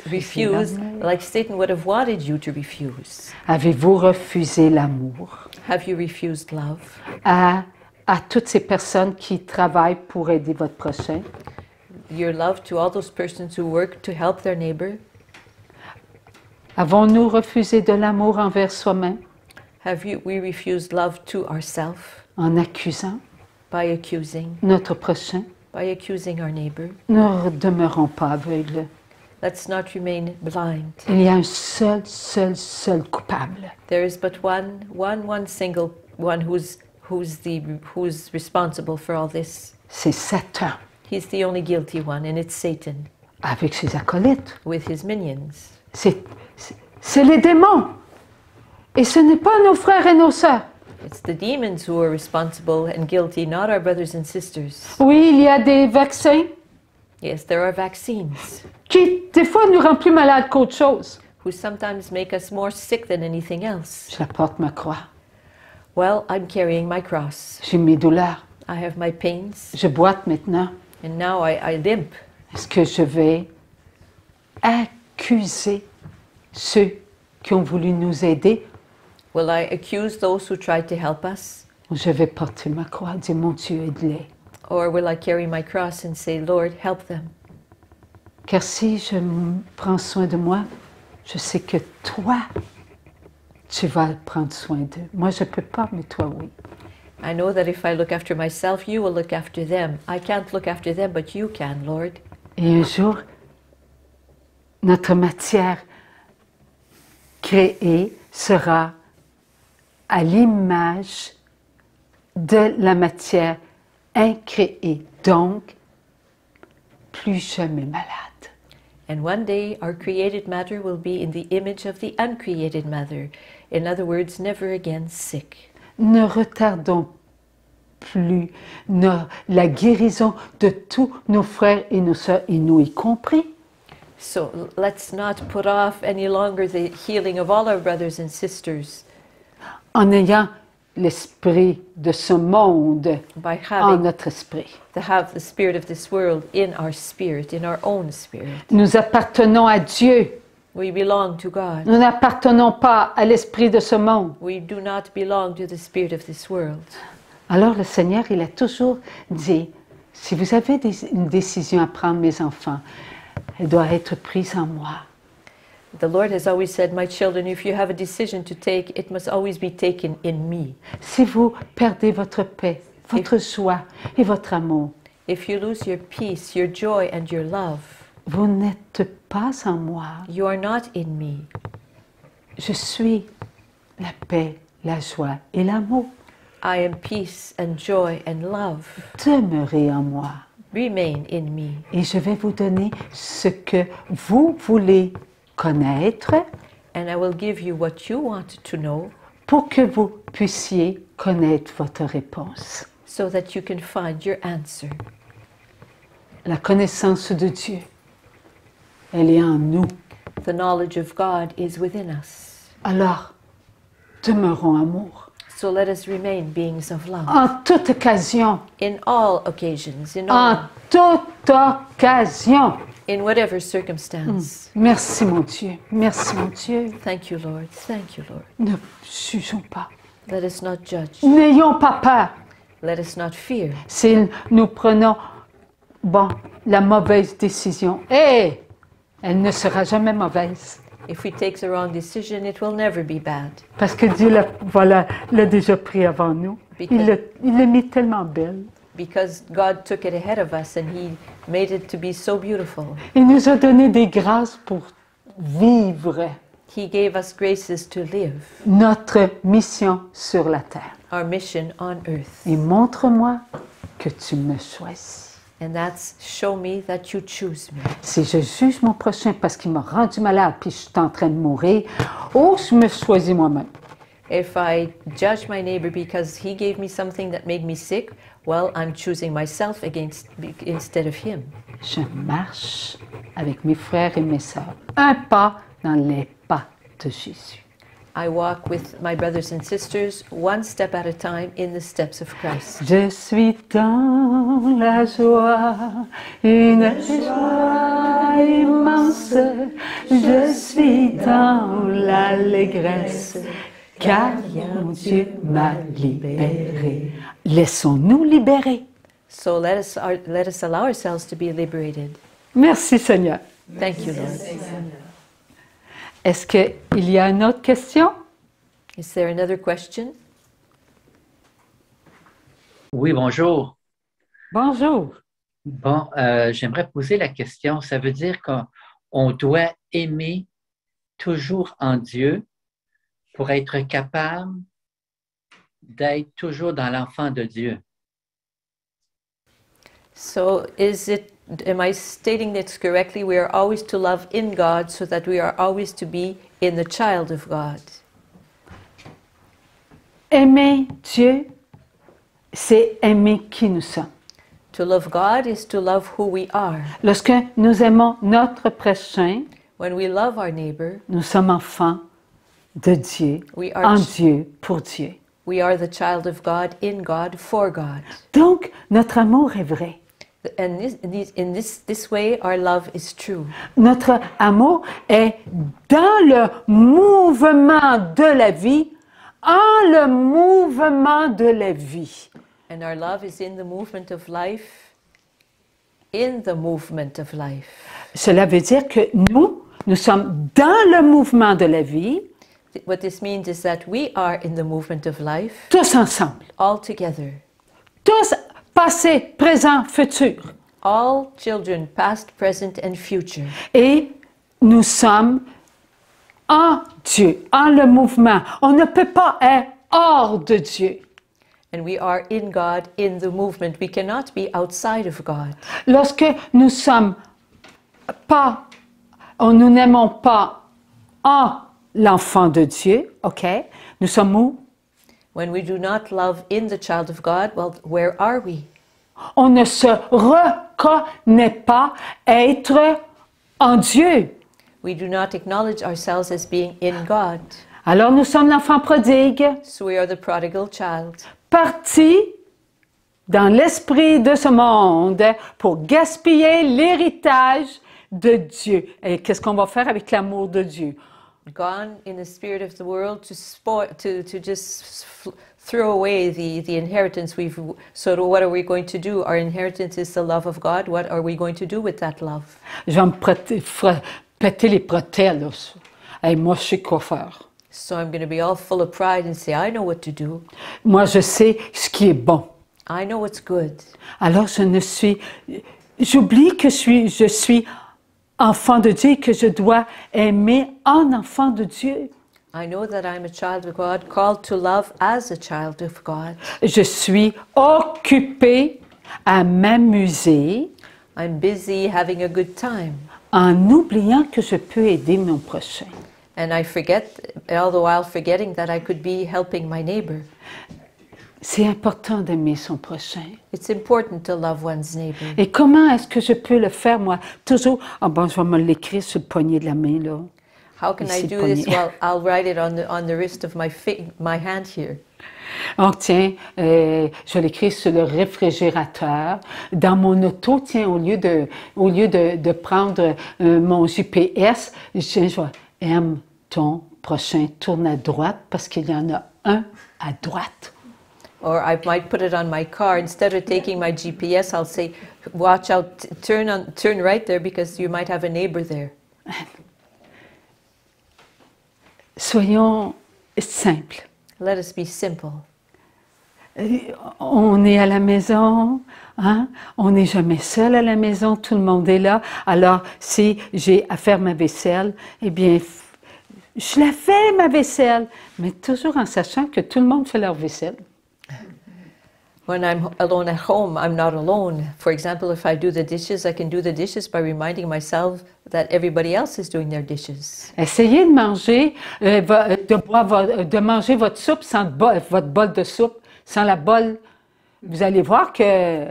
refused like Satan would have wanted you to refuse. Avez-vous refusé l'amour Have you refused love? à toutes ces personnes qui travaillent pour aider votre prochain? Your love to all those persons who work to help their neighbor? Avons-nous refusé de l'amour envers soi-même We refused love to ourselves en accusant by accusing notre prochain? our neighbor? Ne demeurons pas aveugles. Let's not remain blind. Il y a un seul coupable. There is but one single one who's responsible for all this. C'est Satan He's the only guilty one, and it's Satan avec ses acolytes. with his minions. C'est les démons. Et ce n'est pas nos frères et nos sœurs. It's the demons who are responsible and guilty, not our brothers and sisters. Oui, il y a des vaccins Yes, there are vaccines qui, des fois, nous rendent plus malades qu'autre chose. who sometimes make us more sick than anything else. Je porte ma croix. Well, I'm carrying my cross. J'ai mes douleurs. I have my pains, Je boite maintenant. and now I limp. Est-ce que je vais accuser ceux qui ont voulu nous aider? Will I accuse those who tried to help us? Ou je vais porter ma croix, dire mon Dieu, aide-les. Or will I carry my cross and say, Lord, help them? Car si je prends soin de moi, je sais que toi, tu vas prendre soin d'eux. Moi, je ne peux pas, mais toi, oui. I know that if I look after myself, you will look after them. I can't look after them, but you can, Lord. Et un jour, notre matière créée sera à l'image de la matière incréée, donc plus jamais malade. And one day our created matter will be in the image of the uncreated matter. In other words, never again sick. Ne retardons plus la guérison de tous nos frères et nos sœurs, et nous y compris. So let's not put off any longer the healing of all our brothers and sisters En ayant l'esprit de ce monde by en having notre esprit. to have the spirit of this world in our spirit, in our own spirit. Nous appartenons à Dieu. We belong to God. Nous n'appartenons pas à l'esprit de ce monde. We do not belong to the spirit of this world. Alors le Seigneur, il a toujours dit, si vous avez une décision à prendre, mes enfants, elle doit être prise en moi. The Lord has always said, my children, if you have a decision to take, it must always be taken in me. Si vous perdez votre paix, votre joie et votre amour, If you lose your peace, your joy, and your love, vous n'êtes pas en moi. you are not in me. Je suis la paix, la joie et l'amour. I am peace and joy and love. Demeurez en moi. Remain in me. Et je vais vous donner ce que vous voulez connaître And I will give you what you want to know pour que vous puissiez connaître votre réponse. so that you can find your answer. La connaissance de Dieu, elle est en nous. The knowledge of God is within us. Alors, demeurons amour. So let us remain beings of love. En toute occasion, In all occasions, en toute occasion. in whatever circumstance. Merci mon Dieu, merci mon Dieu. Thank you, Lord. Thank you, Lord. Ne jugeons pas. Let us not judge. N'ayons pas peur. Let us not fear. Si nous prenons, la mauvaise décision, elle ne sera jamais mauvaise. If we take the wrong decision, it will never be bad. Parce que Dieu l'a déjà pris avant nous. Il l'a mis tellement belle. Because God took it ahead of us and He made it to be so beautiful. Il nous a donné des grâces pour vivre He gave us graces to live notre mission sur la terre. our mission on earth. Et montre-moi que tu me choisis. And that's show me that you choose me. Si je juge mon prochain parce qu'il m'a rendu malade puis je suis en train de mourir, je me choisis moi-même. If I judge my neighbor because he gave me something that made me sick, well, I'm choosing myself instead of him. Je marche avec mes frères et mes sœurs, un pas dans les pas de Jésus. I walk with my brothers and sisters one step at a time in the steps of Christ. Je suis dans la joie, une joie immense. Je suis dans l'allégresse, car mon Dieu m'a libéré. Laissons-nous libérer. So let us allow ourselves to be liberated. Merci Seigneur. Thank you, Lord. Est-ce qu'il y a une autre question? Is there another question? Oui, bonjour. Bonjour. Bon, j'aimerais poser la question. Ça veut dire qu'on on doit aimer toujours en Dieu pour être capable d'être toujours dans l'enfant de Dieu. So am I stating this correctly? We are always to love in God so that we are always to be in the child of God. Aimer Dieu, c'est aimer qui nous sommes. To love God is to love who we are. Lorsque nous aimons notre prochain, When we love our neighbor, nous sommes enfants de Dieu, we en are, Dieu, pour Dieu. we are the child of God, in God, for God. Donc, notre amour est vrai. And in this way, our love is true. Notre amour est dans le mouvement de la vie, en le mouvement de la vie. And our love is in the movement of life, in the movement of life. Cela veut dire que nous sommes dans le mouvement de la vie, What this means is that we are in the movement of life, tous ensemble. all together. Tous, passé, présent, futur. All children, past, present, and future. Et nous sommes en Dieu, en le mouvement. On ne peut pas être hors de Dieu. And we are in God, in the movement. We cannot be outside of God. Lorsque nous sommes pas, nous n'aimons pas en l'enfant de Dieu, ok? Nous sommes où? When we do not love in the child of God, well, where are we? On ne se reconnaît pas être en Dieu. We do not acknowledge ourselves as being in God. Alors nous sommes l'enfant prodigue, So we are the prodigal child, parti dans l'esprit de ce monde pour gaspiller l'héritage de Dieu. Et qu'est-ce qu'on va faire avec l'amour de Dieu? gone in the spirit of the world to spoil, to just throw away the inheritance we've. So what are we going to do? Our inheritance is the love of God. What are we going to do with that love? Je vais me péter les bretelles. Là. Hey, moi, je sais quoi faire. So I'm going to be all full of pride and say, I know what to do. Moi, je sais ce qui est bon. I know what's good. Alors, j'oublie que je suis enfant de Dieu et que je dois aimer en enfant de Dieu. I know that I'm a child of God, called to love as a child of God. Je suis occupée à m'amuser I'm busy having a good time. en oubliant que je peux aider mon prochain. And I forget, all the while forgetting that I could be helping my neighbor. C'est important d'aimer son prochain. It's important to love one's neighbor. Et comment est-ce que je peux le faire, moi? Toujours, je vais me l'écrire sur le poignet de la main, là. How can I Ici, do this? poignet. Well, I'll write it on the wrist of my hand here. Oh, tiens, je vais l'écrire sur le réfrigérateur. Dans mon auto, tiens, au lieu de prendre mon GPS, je vais aime ton prochain, tourne à droite, parce qu'il y en a un à droite. Or I might put it on my car. Instead of taking my GPS, I'll say, watch out, turn right there because you might have a neighbor there. Soyons simples. Let us be simple. On est à la maison, hein? On n'est jamais seul à la maison, tout le monde est là. Alors, si j'ai à faire ma vaisselle, eh bien, je la fais, ma vaisselle, mais toujours en sachant que tout le monde fait leur vaisselle. When I'm alone at home, I'm not alone. For example, if I do the dishes, I can do the dishes by reminding myself that everybody else is doing their dishes. Essayez de manger, de manger votre soupe sans votre bol de soupe, sans la bol. Vous allez voir que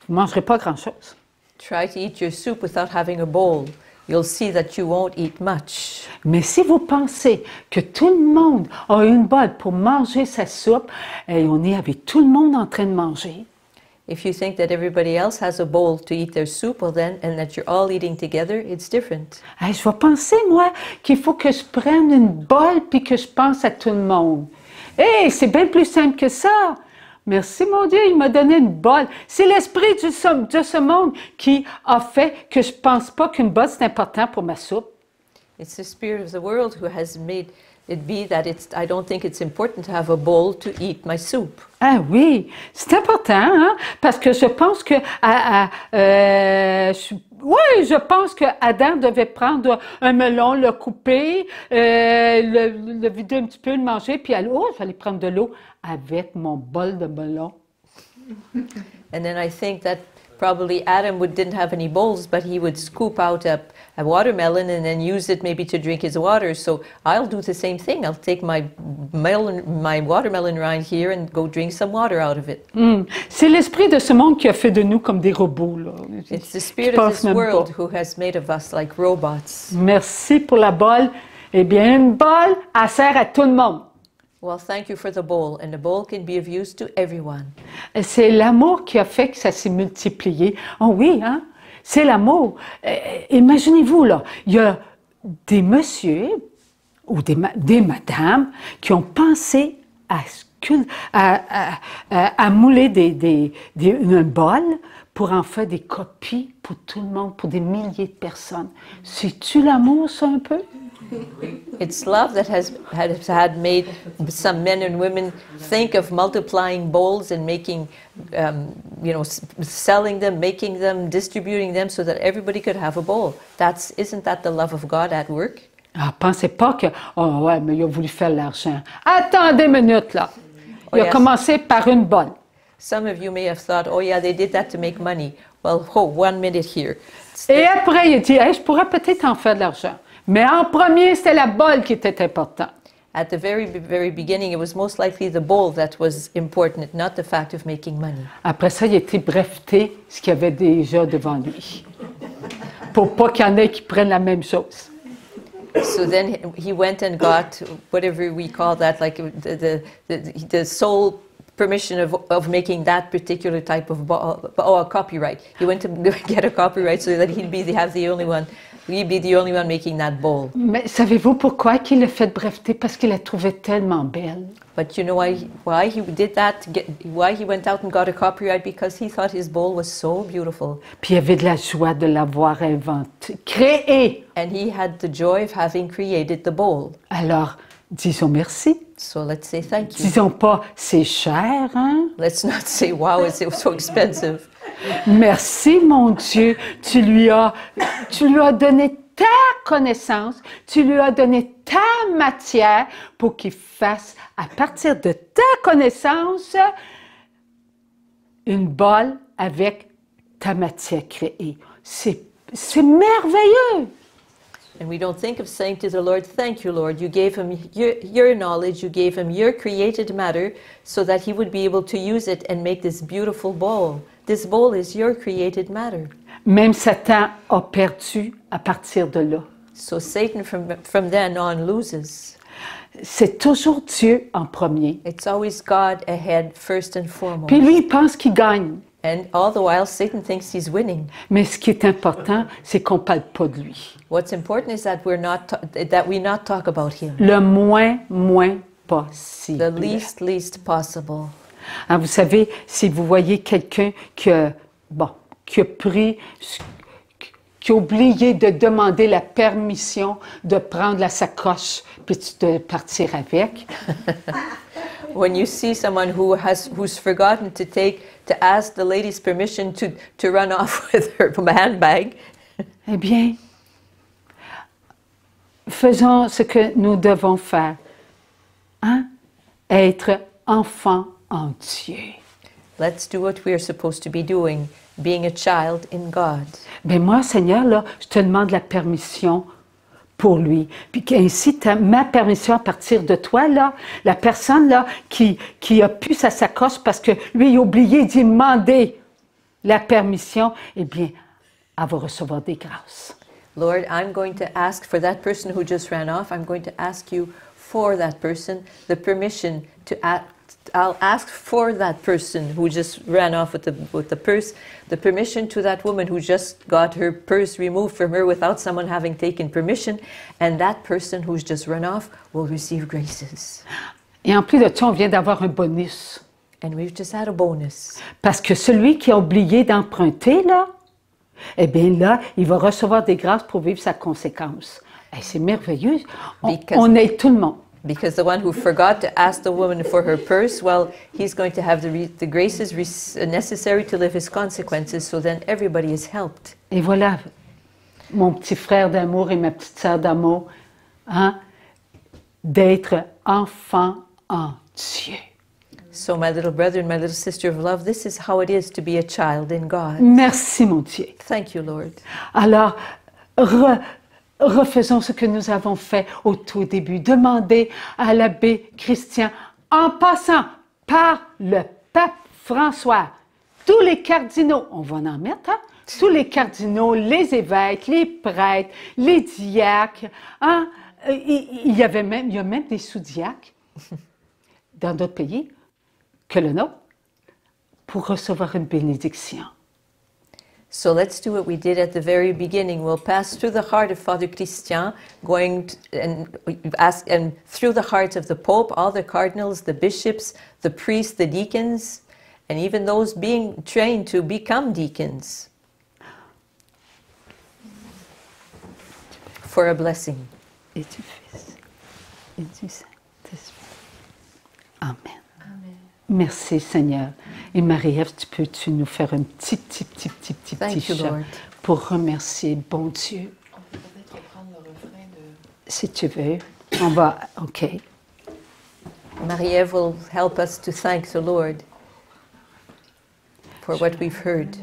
vous ne mangerez pas grand-chose. Try to eat your soup without having a bowl. You'll see that you won't eat much. Mais si vous pensez que tout le monde a une bolle pour manger sa soupe, et on est avec tout le monde en train de manger, If you think that everybody else has a bowl to eat their soup, well then, and that you're all eating together, it's different. hey, je vais penser, moi, qu'il faut que je prenne une bolle puis que je pense à tout le monde. Hey, c'est bien plus simple que ça. Merci, mon Dieu, il m'a donné une bolle. C'est l'esprit de ce monde qui a fait que je ne pense pas qu'une bolle, c'est important pour ma soupe. It's the spirit of the world who has made it be that I don't think it's important to have a bowl to eat my soup. Ah oui, c'est important, hein? Parce que je pense que oui, je pense que Adam devait prendre un melon, le couper, le vider un petit peu, le manger, puis aller, oh, je vais aller prendre de l'eau avec mon bol de melon. And then I think that probably Adam didn't have any bowls, but he would scoop out a watermelon and then use it maybe to drink his water. So I'll do the same thing. I'll take my watermelon right here and go drink some water out of it. C'est l'esprit de ce monde qui a fait de nous comme des robots, là. It's the spirit of this world who has made of us like robots. Merci pour la bolle. Eh bien, une bolle, elle sert à tout le monde. Well, thank you for the bowl, and the bowl can be of use to everyone. C'est l'amour qui a fait que ça s'est multiplié. Oh oui, hein? C'est l'amour. Imaginez-vous, là, il y a des messieurs ou des madames qui ont pensé à mouler un bol pour en faire des copies pour tout le monde, pour des milliers de personnes. C'est-tu l'amour, ça, un peu? It's love that has made some men and women think of multiplying bowls and making, selling them, making them, distributing them so that everybody could have a bowl. Isn't that the love of God at work? Ah, pensez pas que, oh ouais, mais il a voulu faire l'argent. Attendez une minute, là. Il a commencé par une bolle. Some of you may have thought, oh yeah, they did that to make money. Well, 1 minute here. Et après, il a dit, hey, je pourrais peut-être en faire de l'argent. Mais en premier, c'était la bolle qui était importante. At the very, very beginning, it was most likely the bowl that was important, not the fact of making money. Après ça, il a été breveté ce qu'il y avait déjà devant lui. Pour pas qu'il y en ait qui prennent la même chose. So then he went and got whatever we call that, like the sole permission of making that particular type of a copyright. He went to get a copyright so that he'd be the only one making that bowl. Mais savez-vous pourquoi qu'il l'a fait breveter? Parce qu'il la trouvait tellement belle. But you know why he did that? Why he went out and got a copyright? Because he thought his bowl was so beautiful. Puis il avait de la joie de l'avoir inventé, créé. And he had the joy of having created the bowl. Alors, disons merci. So let's say thank you. Disons pas, c'est cher, hein? Let's not say, wow, it's so expensive. Merci, mon Dieu, tu lui as donné ta connaissance, tu lui as donné ta matière pour qu'il fasse, à partir de ta connaissance, une bolle avec ta matière créée. C'est merveilleux! And we don't think of saying to the Lord, thank you, Lord. You gave him your knowledge, you gave him your created matter so that he would be able to use it and make this beautiful bowl. This bowl is your created matter. Même Satan a perdu à partir de là. So Satan from then on loses. C'est toujours Dieu en premier. It's always God ahead, first and foremost. Puis lui, il pense qu'il gagne. And all the while, Satan thinks he's winning. Mais ce qui est important, c'est qu'on ne parle pas de lui. What's important is that we not talk about him. Le moins possible. The least possible. Alors, vous savez, si vous voyez quelqu'un qui a oublié de demander la permission de prendre la sacoche puis de partir avec. When you see someone who's forgotten to ask the lady's permission to run off with her handbag. Eh bien, faisons ce que nous devons faire. Hein? Être enfant en Dieu. Let's do what we are supposed to be doing, being a child in God. Ben moi, Seigneur, là, je te demande la permission pour lui. Puis ainsi, ma permission à partir de toi, là, la personne là, qui a pu sa sacoche parce que lui, il a oublié d'y demander la permission, eh bien, elle va recevoir des grâces. Lord, I'm going to ask for that person who just ran off, I'm going to ask you for that person the permission to I'll ask for that person who just ran off with the purse, the permission to that woman who just got her purse removed from her without someone having taken permission, and that person who's just run off will receive graces. Et en plus de ça, on vient d'avoir un bonus. And we've just had a bonus. Parce que celui qui a oublié d'emprunter, là, eh bien là, il va recevoir des grâces pour vivre sa conséquence. Et c'est merveilleux. Because- On aide tout le monde. Because the one who forgot to ask the woman for her purse, well, he's going to have the graces necessary to live his consequences, so then everybody is helped. Et voilà, mon petit frère d'amour et ma petite sœur d'amour, hein, d'être enfant en Dieu. So my little brother and my little sister of love, this is how it is to be a child in God. Merci, mon Dieu. Thank you, Lord. Alors, refaisons ce que nous avons fait au tout début. Demandez à l'abbé Christian, en passant par le pape François, tous les cardinaux, on va en mettre, hein? Tous les cardinaux, les évêques, les prêtres, les diacres, hein? Il y a même des sous-diacres dans d'autres pays que le nôtre pour recevoir une bénédiction. So let's do what we did at the very beginning. We'll pass through the heart of Father Christian, and through the hearts of the Pope, all the cardinals, the bishops, the priests, the deacons, and even those being trained to become deacons, for a blessing. Et du Fils et du Saint-Esprit. Amen. Merci Seigneur. Et Marie-Ève, peux-tu nous faire un petit Thank you, chant Lord. pour remercier bon Dieu? On peut peut-être reprendre le refrain de... Si tu veux, on va, OK. Marie-Ève will help us to thank the Lord for what we've heard.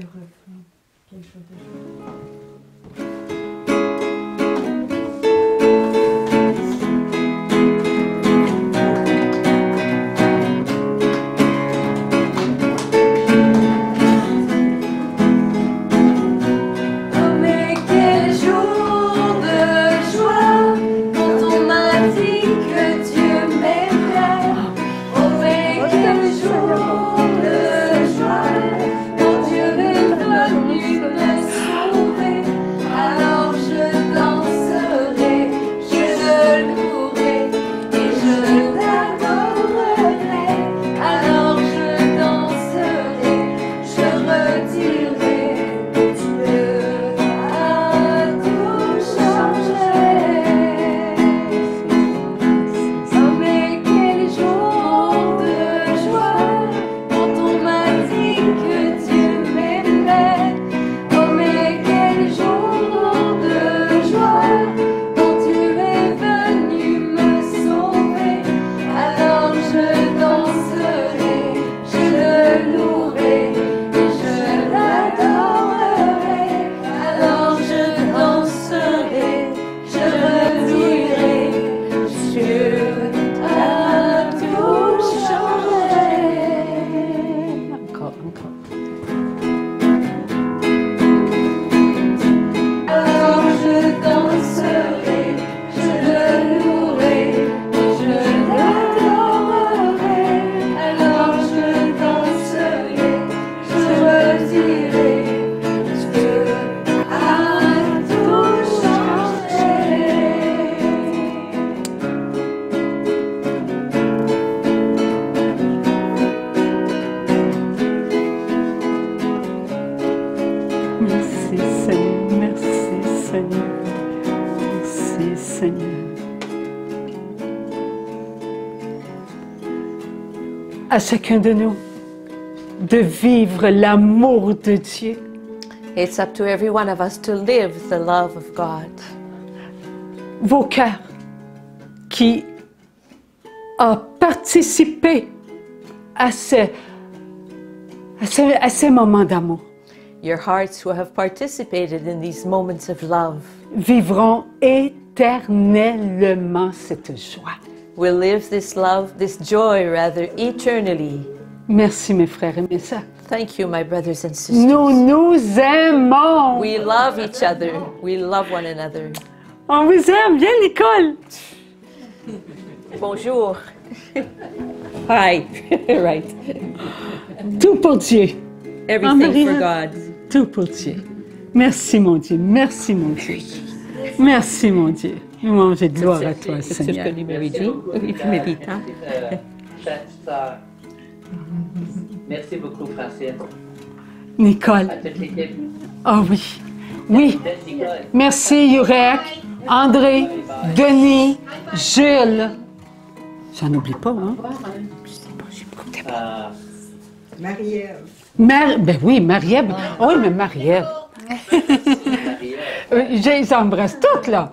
À chacun de nous de vivre l'amour de Dieu. It's up to every one of us to live the love of God. Vos cœurs qui ont participé à ces moments d'amour Your hearts who have participated in these moments of love vivront éternellement cette joie. will live this love, this joy rather, eternally. Merci mes frères et mes sœurs. Thank you, my brothers and sisters. Nous nous aimons. We love each other. We love one another. On vous aime bien, Nicole. Bonjour. Hi. Right. Tout pour Dieu. Everything for God. Tout pour Dieu. Merci mon Dieu. Merci mon Dieu. Merci mon Dieu. Louange et gloire à toi, Seigneur. Merci beaucoup, Francine. Nicole. À toute l'équipe. Ah oui. Oui. Merci, Nicole. Merci, Yurek. André, Denis, Jules. J'en oublie pas, hein? Marie-Ève. Ben oui, Marie-Ève. Oh, oui, mais Marie-Ève. Je les embrasse toutes, là.